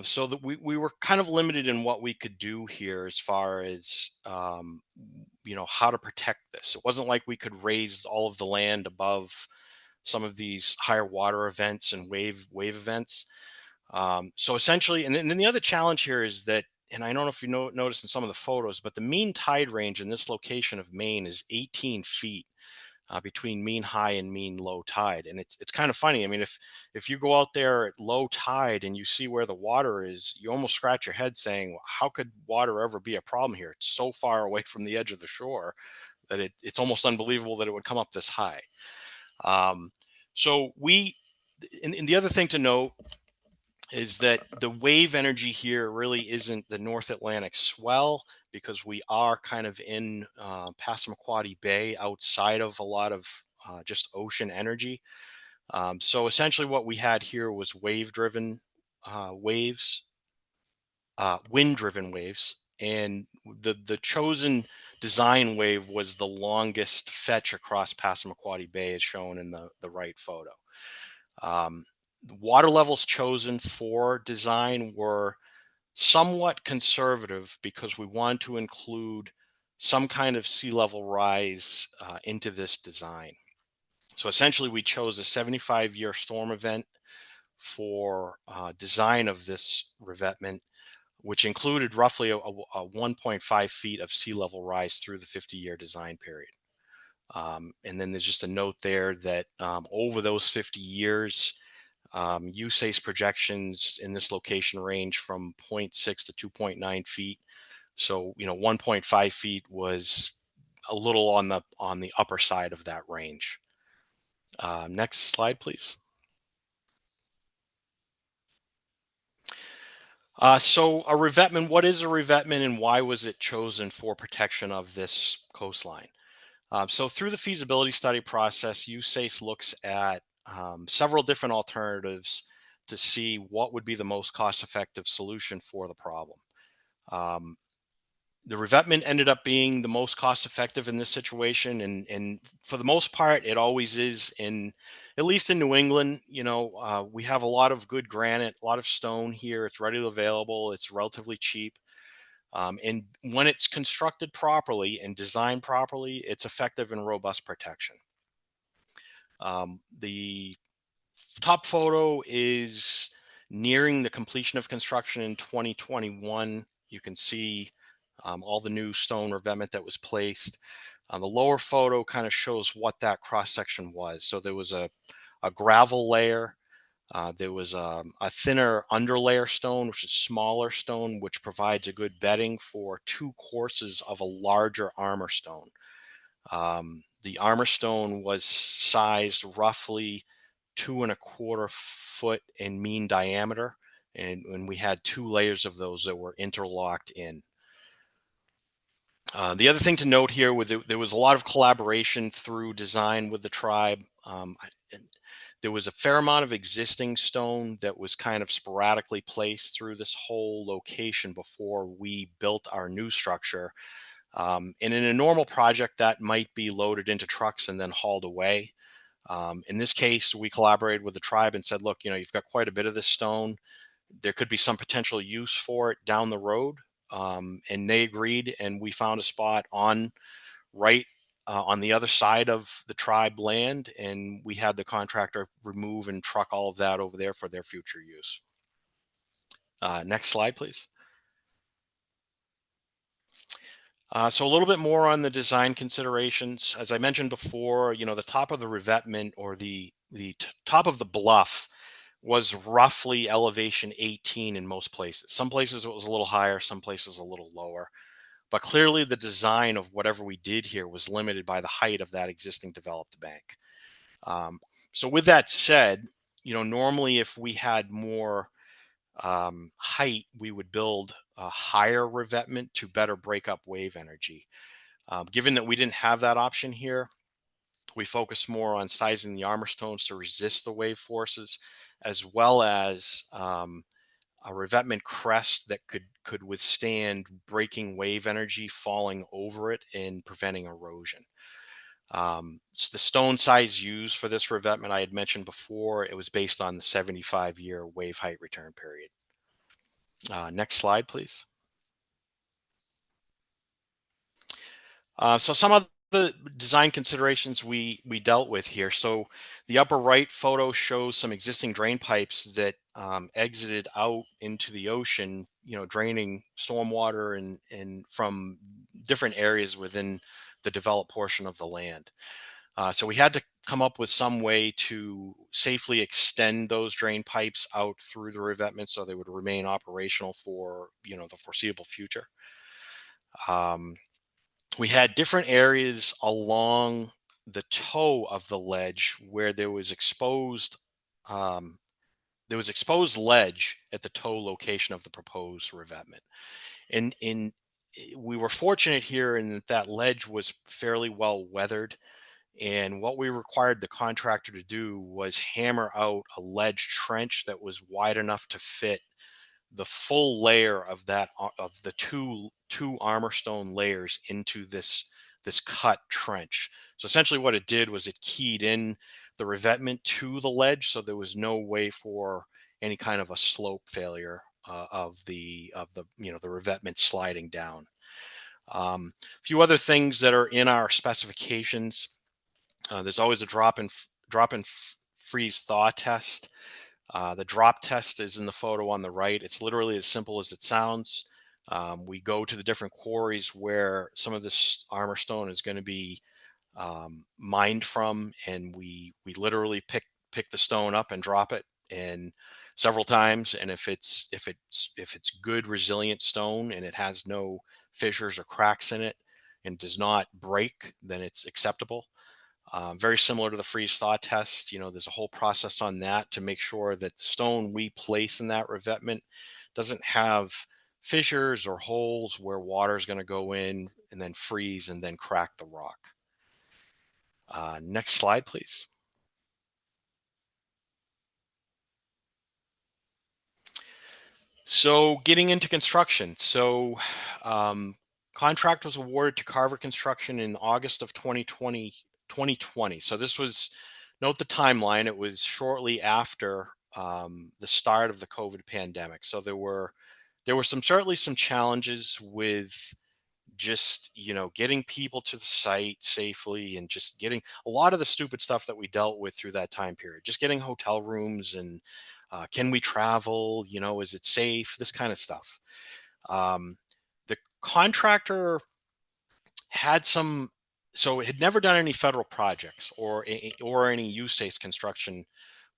So that we were kind of limited in what we could do here as far as how to protect this. It wasn't like we could raise all of the land above some of these higher water events and wave events. So essentially, and then the other challenge here is that, and I don't know if you noticed in some of the photos, but the mean tide range in this location of Maine is 18 feet between mean high and mean low tide. And it's kind of funny. I mean, if you go out there at low tide and you see where the water is, you almost scratch your head saying, "Well, how could water ever be a problem here? It's so far away from the edge of the shore that it's almost unbelievable that it would come up this high." Um, so and the other thing to note is that the wave energy here really isn't the North Atlantic swell, because we are kind of in Passamaquoddy Bay, outside of a lot of just ocean energy. So essentially what we had here was wind-driven waves, and the chosen design wave was the longest fetch across Passamaquoddy Bay, as shown in the right photo. The water levels chosen for design were somewhat conservative because we wanted to include some kind of sea level rise into this design. So essentially, we chose a 75-year storm event for design of this revetment, which included roughly a 1.5 feet of sea level rise through the 50-year design period. And then there's just a note there that over those 50 years, USACE projections in this location range from 0.6 to 2.9 feet. So, 1.5 feet was a little on the upper side of that range. Next slide, please. So a revetment, what is a revetment and why was it chosen for protection of this coastline? So through the feasibility study process, USACE looks at several different alternatives to see what would be the most cost-effective solution for the problem. The revetment ended up being the most cost-effective in this situation, and for the most part, it always is. At least in New England, we have a lot of good granite, a lot of stone here. It's readily available. It's relatively cheap. And when it's constructed properly and designed properly, it's effective and robust protection. The top photo is nearing the completion of construction in 2021. You can see all the new stone revetment that was placed. The lower photo kind of shows what that cross section was. So there was a gravel layer. There was a thinner underlayer stone, which is smaller stone, which provides a good bedding for 2 courses of a larger armor stone. The armor stone was sized roughly 2.25 foot in mean diameter, and we had 2 layers of those that were interlocked in. The other thing to note here, there was a lot of collaboration through design with the tribe. There was a fair amount of existing stone that was kind of sporadically placed through this whole location before we built our new structure. And in a normal project, that might be loaded into trucks and then hauled away. In this case, we collaborated with the tribe and said, look, you've got quite a bit of this stone. There could be some potential use for it down the road. And they agreed, and we found a spot on the other side of the tribe land, and we had the contractor remove and truck all of that over there for their future use. Next slide, please. So a little bit more on the design considerations. As I mentioned before, the top of the revetment, or the top of the bluff, was roughly elevation 18 in most places. Some places it was a little higher, some places a little lower. But clearly the design of whatever we did here was limited by the height of that existing developed bank. So with that said, normally if we had more height, we would build a higher revetment to better break up wave energy. Given that we didn't have that option here, we focused more on sizing the armor stones to resist the wave forces, as well as a revetment crest that could withstand breaking wave energy falling over it and preventing erosion. The stone size used for this revetment I had mentioned before, it was based on the 75-year wave height return period. Next slide, please. So some of the design considerations we dealt with here. So the upper right photo shows some existing drain pipes that exited out into the ocean, draining stormwater and from different areas within the developed portion of the land. So we had to come up with some way to safely extend those drain pipes out through the revetment so they would remain operational for the foreseeable future. We had different areas along the toe of the ledge where there was exposed ledge at the toe location of the proposed revetment. And we were fortunate here in that ledge was fairly well weathered. And what we required the contractor to do was hammer out a ledge trench that was wide enough to fit the full layer of the two armor stone layers into this cut trench. So essentially what it did was it keyed in the revetment to the ledge, so there was no way for any kind of a slope failure of the revetment sliding down. A few other things that are in our specifications. There's always a drop in freeze thaw test. The drop test is in the photo on the right. It's literally as simple as it sounds. We go to the different quarries where some of this armor stone is going to be mined from, and we literally pick the stone up and drop it, and several times. And if it's good resilient stone and it has no fissures or cracks in it and does not break, then it's acceptable. Very similar to the freeze thaw test, there's a whole process on that to make sure that the stone we place in that revetment doesn't have fissures or holes where water is going to go in and then freeze and then crack the rock. Next slide, please. So getting into construction. So contract was awarded to Carver Construction in August of 2020. So this was, note the timeline, it was shortly after the start of the COVID pandemic. So there were certainly some challenges with just getting people to the site safely, and just getting a lot of the stupid stuff that we dealt with through that time period, just getting hotel rooms and can we travel, is it safe, this kind of stuff. The contractor had so it had never done any federal projects or any USACE construction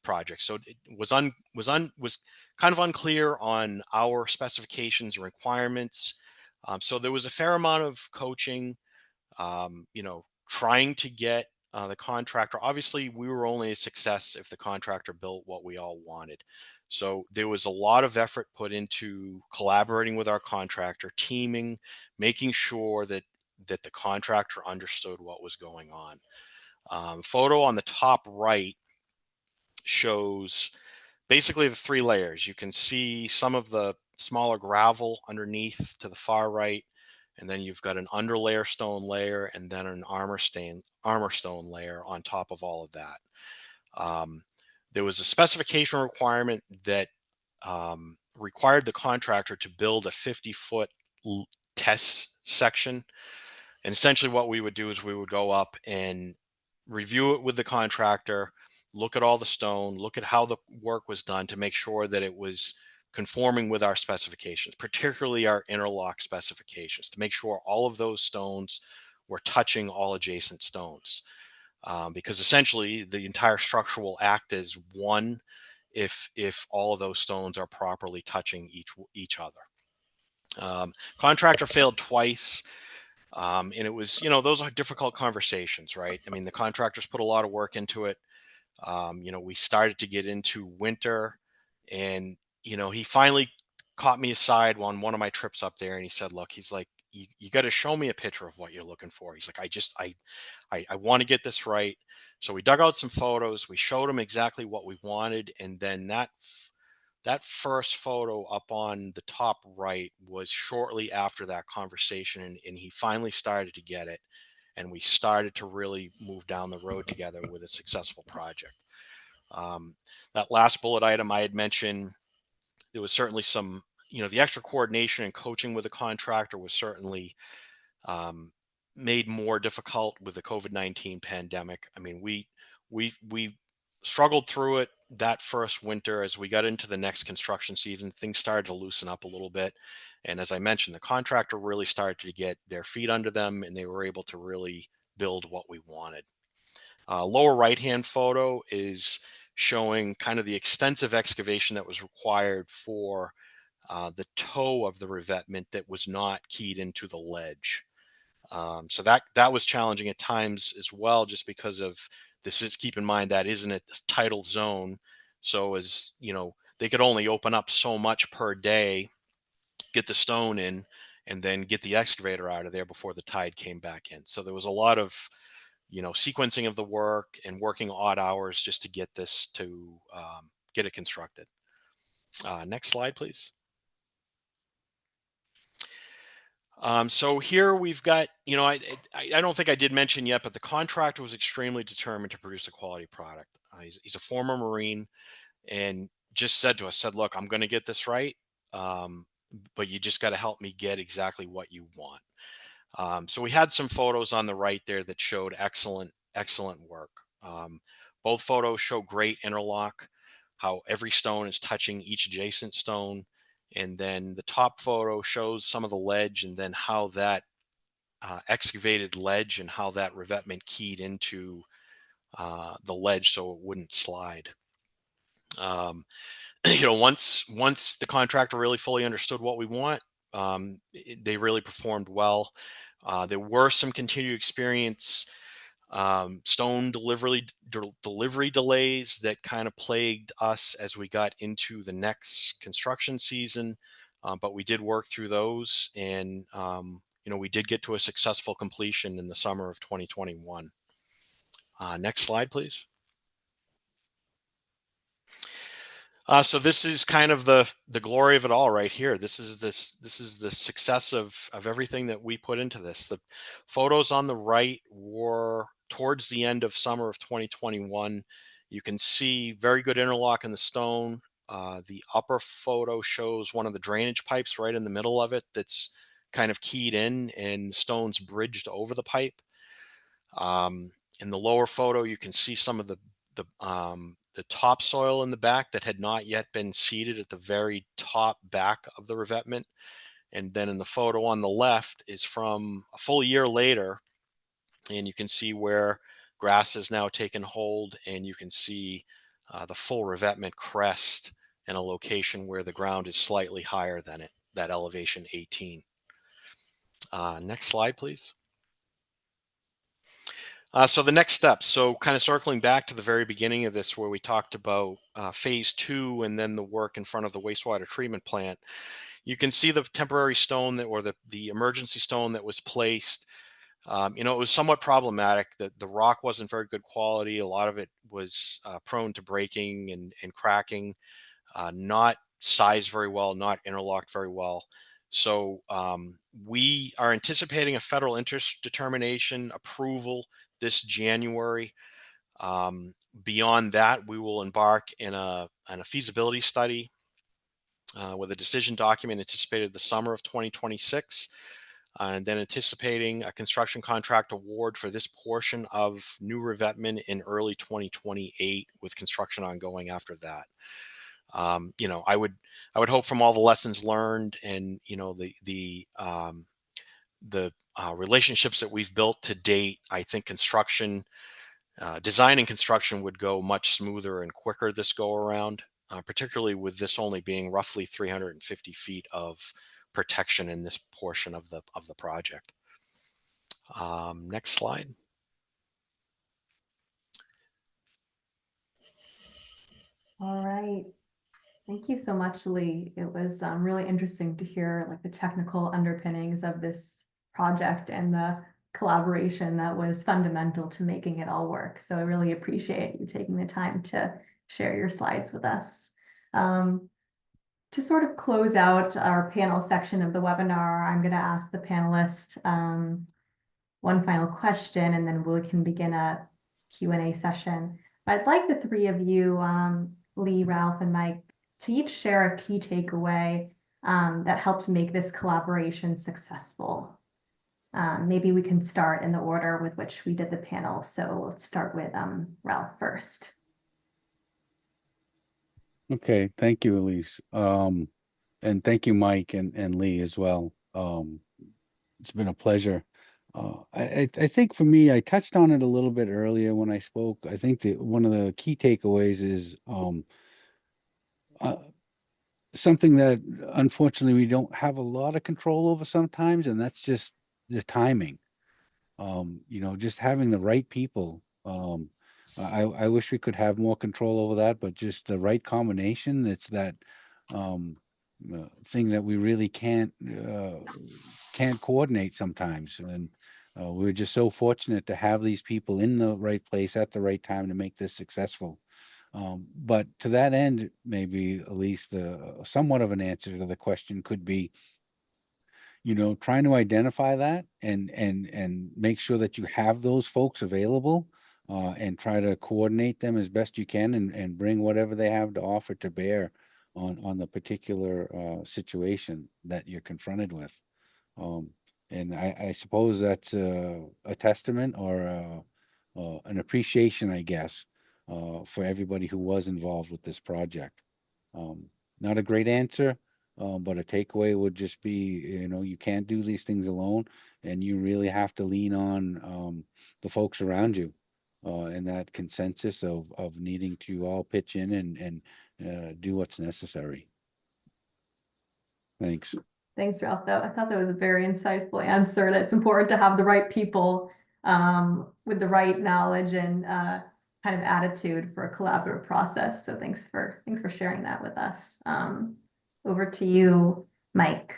projects, so it was kind of unclear on our specifications and requirements. So there was a fair amount of coaching, trying to get the contractor. Obviously, we were only a success if the contractor built what we all wanted. So there was a lot of effort put into collaborating with our contractor, teaming, making sure that the contractor understood what was going on. Photo on the top right shows basically the three layers. You can see some of the smaller gravel underneath to the far right, and then you've got an underlayer stone layer and then an armor stone layer on top of all of that. There was a specification requirement that required the contractor to build a 50-foot test section. And essentially what we would do is we would go up and review it with the contractor, look at all the stone, look at how the work was done to make sure that it was conforming with our specifications, particularly our interlock specifications, to make sure all of those stones were touching all adjacent stones. Because essentially the entire structure will act as one if all of those stones are properly touching each other. Contractor failed twice. And it was, those are difficult conversations, right? I mean, the contractors put a lot of work into it. We started to get into winter, and, he finally caught me aside on one of my trips up there, and he said, look, he's like, you got to show me a picture of what you're looking for. He's like, I want to get this right. So we dug out some photos, we showed him exactly what we wanted. And then that first photo up on the top right was shortly after that conversation, and he finally started to get it. and we started to really move down the road together with a successful project. That last bullet item I had mentioned, there was certainly some, the extra coordination and coaching with the contractor was certainly made more difficult with the COVID-19 pandemic. I mean, we struggled through it that first winter. As we got into the next construction season, things started to loosen up a little bit. And as I mentioned, the contractor really started to get their feet under them, and they were able to really build what we wanted. Lower right-hand photo is showing kind of the extensive excavation that was required for the toe of the revetment that was not keyed into the ledge. So that was challenging at times as well, just because of this is, keep in mind, that isn't a tidal zone. So as you know, they could only open up so much per day, get the stone in, and then get the excavator out of there before the tide came back in. So there was a lot of, sequencing of the work and working odd hours just to get this to get it constructed. Next slide, please. So here we've got, I don't think I did mention yet, but the contractor was extremely determined to produce a quality product. He's a former Marine, and just said to us, look, I'm going to get this right, but you just got to help me get exactly what you want. So we had some photos on the right there that showed excellent work. Both photos show great interlock, how every stone is touching each adjacent stone. And then the top photo shows some of the ledge, and then how that excavated ledge and how that revetment keyed into the ledge so it wouldn't slide. Once the contractor really fully understood what we want, they really performed well. There were some continued experience, stone delivery delays that kind of plagued us as we got into the next construction season, but we did work through those, and we did get to a successful completion in the summer of 2021. Next slide, please. So this is kind of the glory of it all right here. This is the success of everything that we put into this. The photos on the right were towards the end of summer of 2021. You can see very good interlock in the stone. The upper photo shows one of the drainage pipes right in the middle of it that's kind of keyed in, and stones bridged over the pipe. In the lower photo, you can see some of the topsoil in the back that had not yet been seeded at the very top back of the revetment. And then in the photo on the left is from a full year later, and you can see where grass has now taken hold, and you can see the full revetment crest in a location where the ground is slightly higher than it, that elevation 18. Next slide, please. So the next step, so kind of circling back to the very beginning of this, where we talked about phase 2 and then the work in front of the wastewater treatment plant, you can see the temporary stone that, or the emergency stone that was placed. It was somewhat problematic. The rock wasn't very good quality. A lot of it was prone to breaking and cracking, not sized very well, not interlocked very well. So we are anticipating a federal interest determination approval this January. Beyond that, we will embark in a feasibility study with a decision document anticipated the summer of 2026, and then anticipating a construction contract award for this portion of new revetment in early 2028, with construction ongoing after that. I would hope from all the lessons learned and the relationships that we've built to date, I think design and construction would go much smoother and quicker this go around, particularly with this only being roughly 350 feet of protection in this portion of the project. Next slide. All right. Thank you so much, Lee. It was really interesting to hear like the technical underpinnings of this project and the collaboration that was fundamental to making it all work. So I really appreciate you taking the time to share your slides with us. To sort of close out our panel section of the webinar, I'm going to ask the panelists one final question, and then we can begin a Q&A session. But I'd like the three of you, Lee, Ralph, and Mike, to each share a key takeaway that helped make this collaboration successful. Maybe we can start in the order with which we did the panel. So let's start with Ralph first. Okay, thank you, Elise. And thank you, Mike and Lee as well. It's been a pleasure. I think for me, I touched on it a little bit earlier when I spoke. I think that one of the key takeaways is something that unfortunately we don't have a lot of control over sometimes, and that's just the timing. Just having the right people. I wish we could have more control over that, but just the right combination. It's that thing that we really can't coordinate sometimes, and we're just so fortunate to have these people in the right place at the right time to make this successful. But to that end, maybe at least somewhat of an answer to the question could be, trying to identify that and make sure that you have those folks available, and try to coordinate them as best you can and bring whatever they have to offer to bear on the particular situation that you're confronted with. And I suppose that's a testament or an appreciation, I guess, for everybody who was involved with this project. Not a great answer, but a takeaway would just be, you can't do these things alone, and you really have to lean on the folks around you, and that consensus of needing to all pitch in and do what's necessary. Thanks. Thanks, Ralph. I thought that was a very insightful answer, that it's important to have the right people with the right knowledge and kind of attitude for a collaborative process. So thanks for sharing that with us. Over to you, Mike.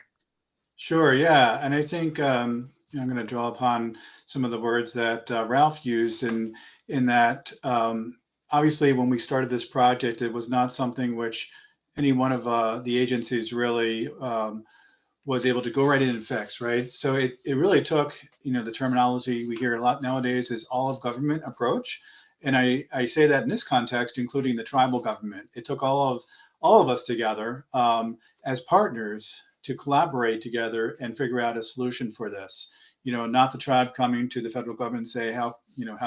Sure, yeah. And I think I'm going to draw upon some of the words that Ralph used in that obviously when we started this project, it was not something which any one of the agencies really was able to go right in and fix, right? So it really took, the terminology we hear a lot nowadays is all of government approach. And I say that in this context, including the tribal government. It took all of us together as partners to collaborate together and figure out a solution for this. Not the tribe coming to the federal government and say, how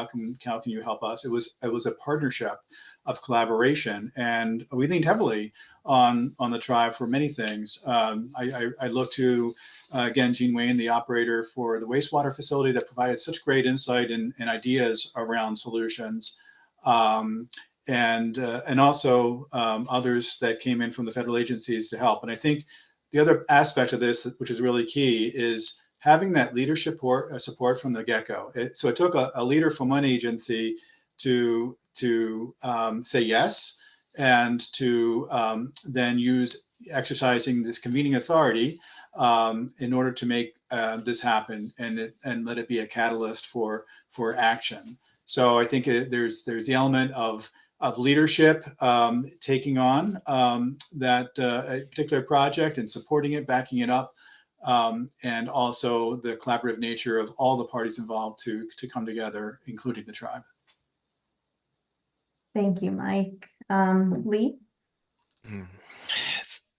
can you help us? It was a partnership of collaboration, and we leaned heavily on the tribe for many things. I look to again, Gene Wayne, the operator for the wastewater facility, that provided such great insight and ideas around solutions. And also others that came in from the federal agencies to help. And I think the other aspect of this, which is really key, is having that leadership support from the get-go. So it took a leader from one agency to say yes, and to then use exercising this convening authority in order to make this happen and let it be a catalyst for action. So I think there's the element of leadership taking on that particular project and supporting it, backing it up, and also the collaborative nature of all the parties involved to come together, including the tribe. Thank you, Mike. Lee?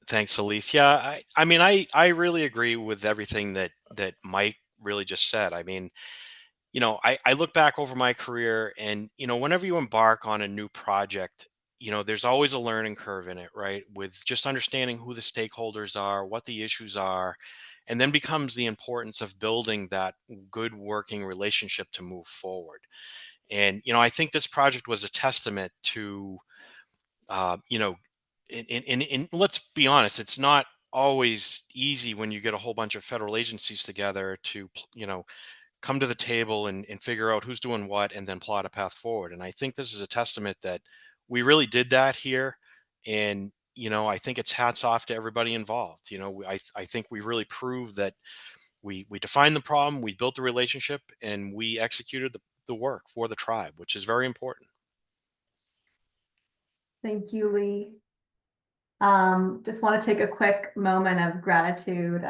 Thanks, Elise. Yeah, I mean, I really agree with everything that Mike really just said. I mean, I look back over my career, and whenever you embark on a new project, there's always a learning curve in it, right? With just understanding who the stakeholders are, what the issues are, and then becomes the importance of building that good working relationship to move forward. And I think this project was a testament to and let's be honest, it's not always easy when you get a whole bunch of federal agencies together to come to the table and figure out who's doing what and then plot a path forward. And I think this is a testament that we really did that here. And I think it's hats off to everybody involved. I think we really proved that we defined the problem, we built the relationship, and we executed the work for the tribe, which is very important. Thank you, Lee. Just want to take a quick moment of gratitude.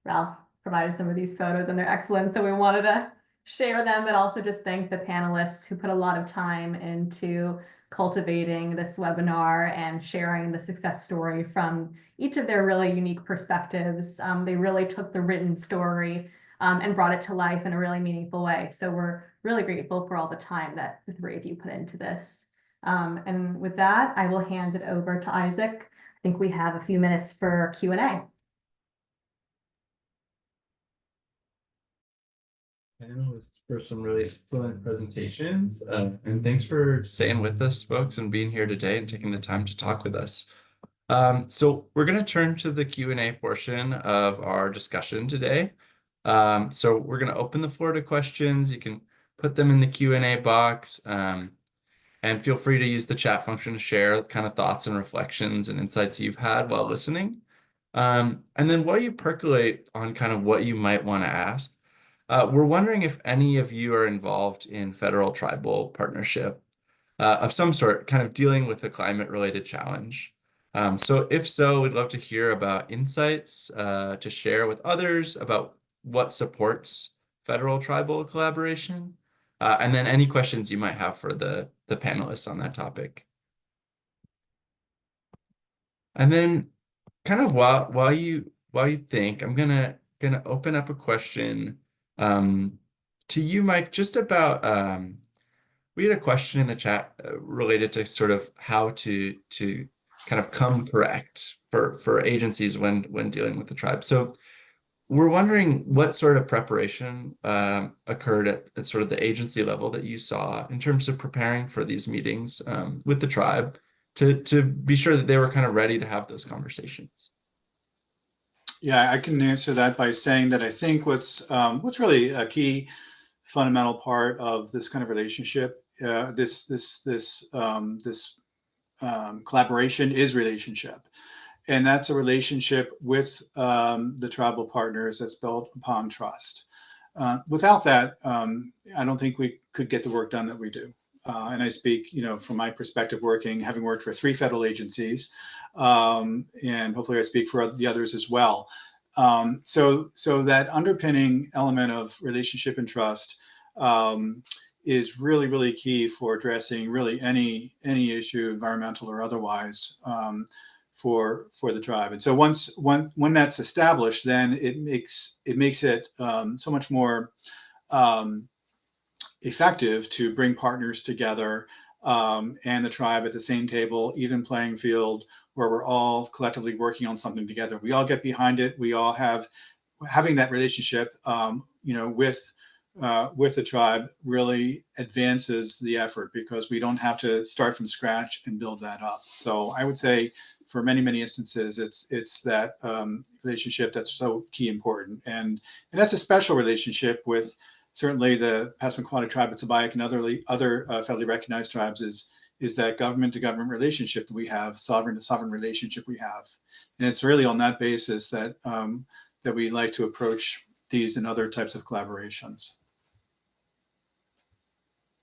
Ralph provided some of these photos and they're excellent, so we wanted to share them, but also just thank the panelists who put a lot of time into cultivating this webinar and sharing the success story from each of their really unique perspectives. They really took the written story and brought it to life in a really meaningful way. So we're really grateful for all the time that the three of you put into this. And with that, I will hand it over to Isaac. I think we have a few minutes for Q&A. Panelists for some really excellent presentations. And thanks for staying with us, folks, and being here today and taking the time to talk with us. So we're going to turn to the Q&A portion of our discussion today. So we're going to open the floor to questions. You can put them in the Q&A box, and feel free to use the chat function to share kind of thoughts and reflections and insights you've had while listening. And then while you percolate on kind of what you might want to ask, we're wondering if any of you are involved in federal tribal partnership of some sort, kind of dealing with a climate-related challenge. So if so, we'd love to hear about insights to share with others about what supports federal tribal collaboration, and then any questions you might have for the panelists on that topic. And then kind of while you think, I'm gonna open up a question to you, Mike, just about we had a question in the chat related to sort of how to kind of come correct for agencies when dealing with the tribe. So we're wondering what sort of preparation occurred at sort of the agency level that you saw in terms of preparing for these meetings with the tribe to be sure that they were kind of ready to have those conversations. Yeah, I can answer that by saying that I think what's really a key fundamental part of this kind of relationship, this collaboration is relationship. And that's a relationship with the tribal partners that's built upon trust. Without that, I don't think we could get the work done that we do. And I speak, from my perspective, having worked for 3 federal agencies, and hopefully I speak for the others as well. So that underpinning element of relationship and trust is really, really key for addressing really any issue, environmental or otherwise, for the tribe. And so when that's established, then it makes it so much more effective to bring partners together and the tribe at the same table, even playing field, where we're all collectively working on something together. We all get behind it. We all having that relationship, with the tribe really advances the effort because we don't have to start from scratch and build that up. So I would say for many, many instances, it's that relationship that's so key important. And that's a special relationship with certainly the Passamaquoddy Tribe, Sabayak, and other federally recognized tribes is that government to government relationship that we have, sovereign to sovereign relationship we have. And it's really on that basis that that we like to approach these and other types of collaborations.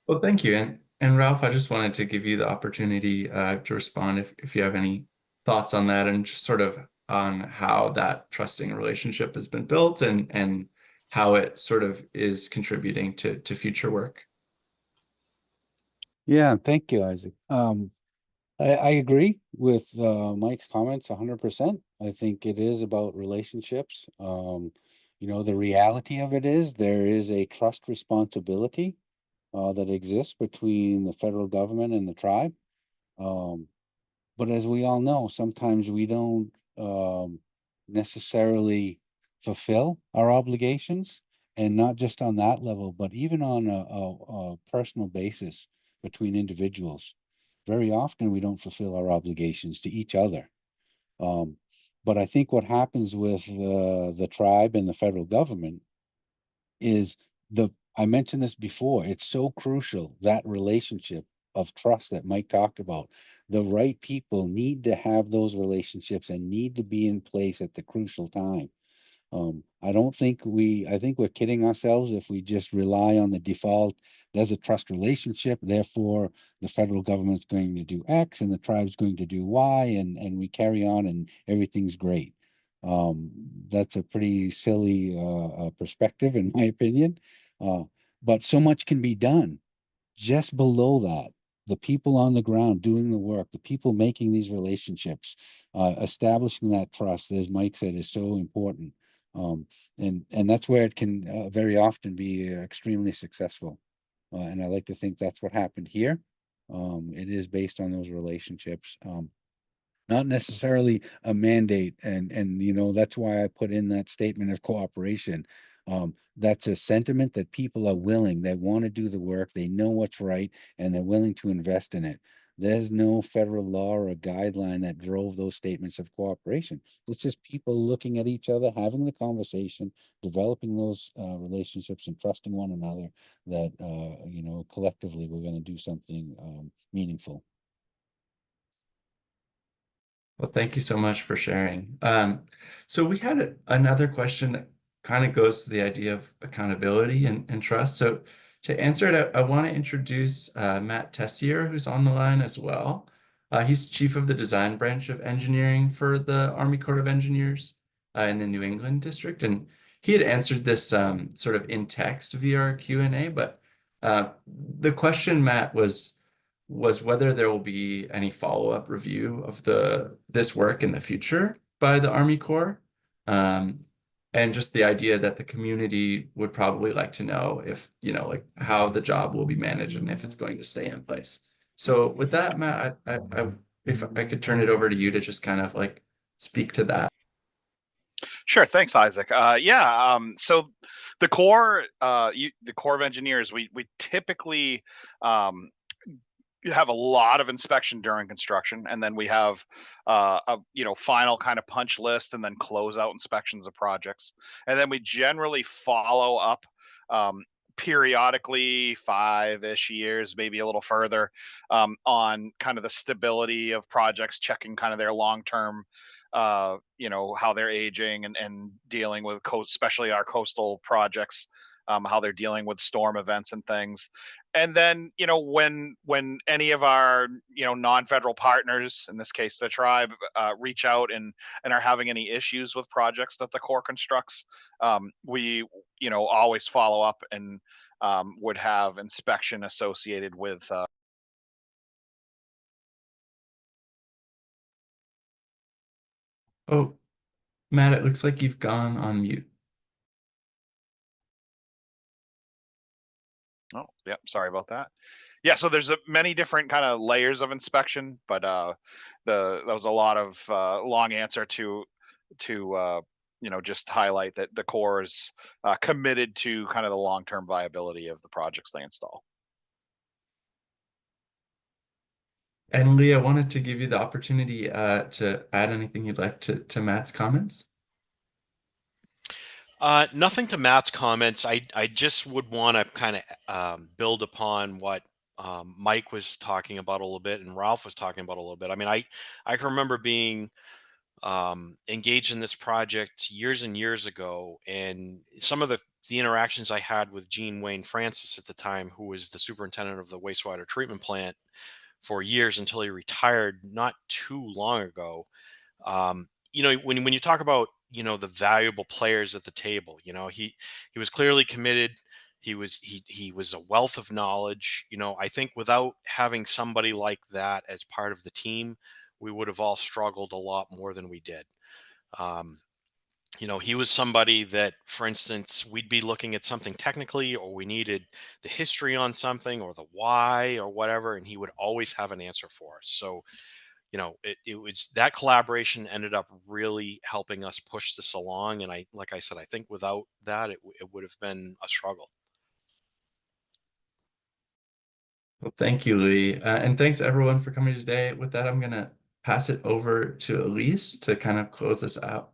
Well, thank you. And Ralph, I just wanted to give you the opportunity to respond if you have any thoughts on that and just sort of on how that trusting relationship has been built and how it sort of is contributing to future work. Yeah, thank you, Isaac. I agree with Mike's comments 100%. I think it is about relationships. The reality of it is there is a trust responsibility that exists between the federal government and the tribe. But as we all know, sometimes we don't necessarily fulfill our obligations, and not just on that level, but even on a personal basis between individuals. Very often we don't fulfill our obligations to each other. But I think what happens with the tribe and the federal government is I mentioned this before, it's so crucial, that relationship of trust that Mike talked about. The right people need to have those relationships and need to be in place at the crucial time. I think we're kidding ourselves if we just rely on the default. There's a trust relationship, therefore the federal government's going to do X and the tribe's going to do Y, and we carry on and everything's great. That's a pretty silly perspective, in my opinion. but so much can be done just below that. The people on the ground doing the work, the people making these relationships, establishing that trust, as Mike said, is so important. And that's where it can very often be extremely successful. And I like to think that's what happened here. It is based on those relationships. Not necessarily a mandate, and you know, that's why I put in that statement of cooperation. That's a sentiment that people are willing, they want to do the work, they know what's right, and they're willing to invest in it. There's no federal law or a guideline that drove those statements of cooperation. It's just people looking at each other, having the conversation, developing those relationships, and trusting one another that you know, collectively we're going to do something meaningful. Well, thank you so much for sharing. So we had another question that kind of goes to the idea of accountability and trust. So to answer it, I want to introduce Matt Tessier, who's on the line as well. He's chief of the design branch of engineering for the Army Corps of Engineers in the New England district. And he had answered this sort of in text via our Q&A, but the question, Matt, was whether there will be any follow-up review of this work in the future by the Army Corps. And just the idea that the community would probably like to know if, you know, like how the job will be managed and if it's going to stay in place. So with that, Matt, if I could turn it over to you to just kind of like speak to that. Sure. Thanks, Isaac. So the Corps, the Corps of Engineers, we typically have a lot of inspection during construction, and then we have a final kind of punch list, and then close out inspections of projects, and then we generally follow up periodically 5-ish years, maybe a little further, on kind of the stability of projects, checking kind of their long-term how they're aging, and dealing with especially our coastal projects, how they're dealing with storm events and things. And then, when any of our, non-federal partners, in this case, the tribe, reach out and are having any issues with projects that the Corps constructs, we, always follow up and would have inspection associated with. Oh, Matt, it looks like you've gone on mute. Oh, yeah, sorry about that. Yeah, so there's many different kind of layers of inspection, but that was a lot of long answer to just highlight that the Corps is committed to kind of the long-term viability of the projects they install. And Lee, I wanted to give you the opportunity to add anything you'd like to Matt's comments. Nothing to Matt's comments. I just would want to kind of build upon what Mike was talking about a little bit and Ralph was talking about a little bit. I mean, I can remember being engaged in this project years and years ago, and some of the interactions I had with Gene Wayne Francis at the time, who was the superintendent of the wastewater treatment plant for years until he retired not too long ago. When you talk about, the valuable players at the table, he was clearly committed. He was a wealth of knowledge. I think without having somebody like that as part of the team, we would have all struggled a lot more than we did. He was somebody that, for instance, we'd be looking at something technically, or we needed the history on something or the why or whatever, and he would always have an answer for us. So, it was that collaboration ended up really helping us push this along. And like I said, I think without that, it would have been a struggle. Well, thank you, Lee. And thanks everyone for coming today. With that, I'm going to pass it over to Elise to kind of close this out.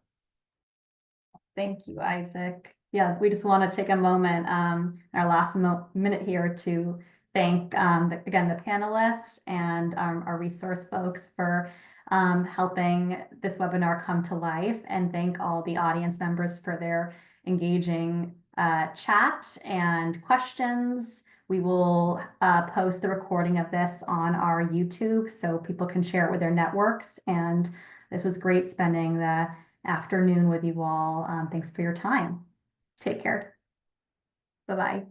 Thank you, Isaac. Yeah, we just want to take a moment, our last minute here, to thank, again, the panelists and our resource folks for helping this webinar come to life, and thank all the audience members for their engaging chat and questions. We will post the recording of this on our YouTube so people can share it with their networks. And this was great spending the afternoon with you all. Thanks for your time. Take care. Bye-bye.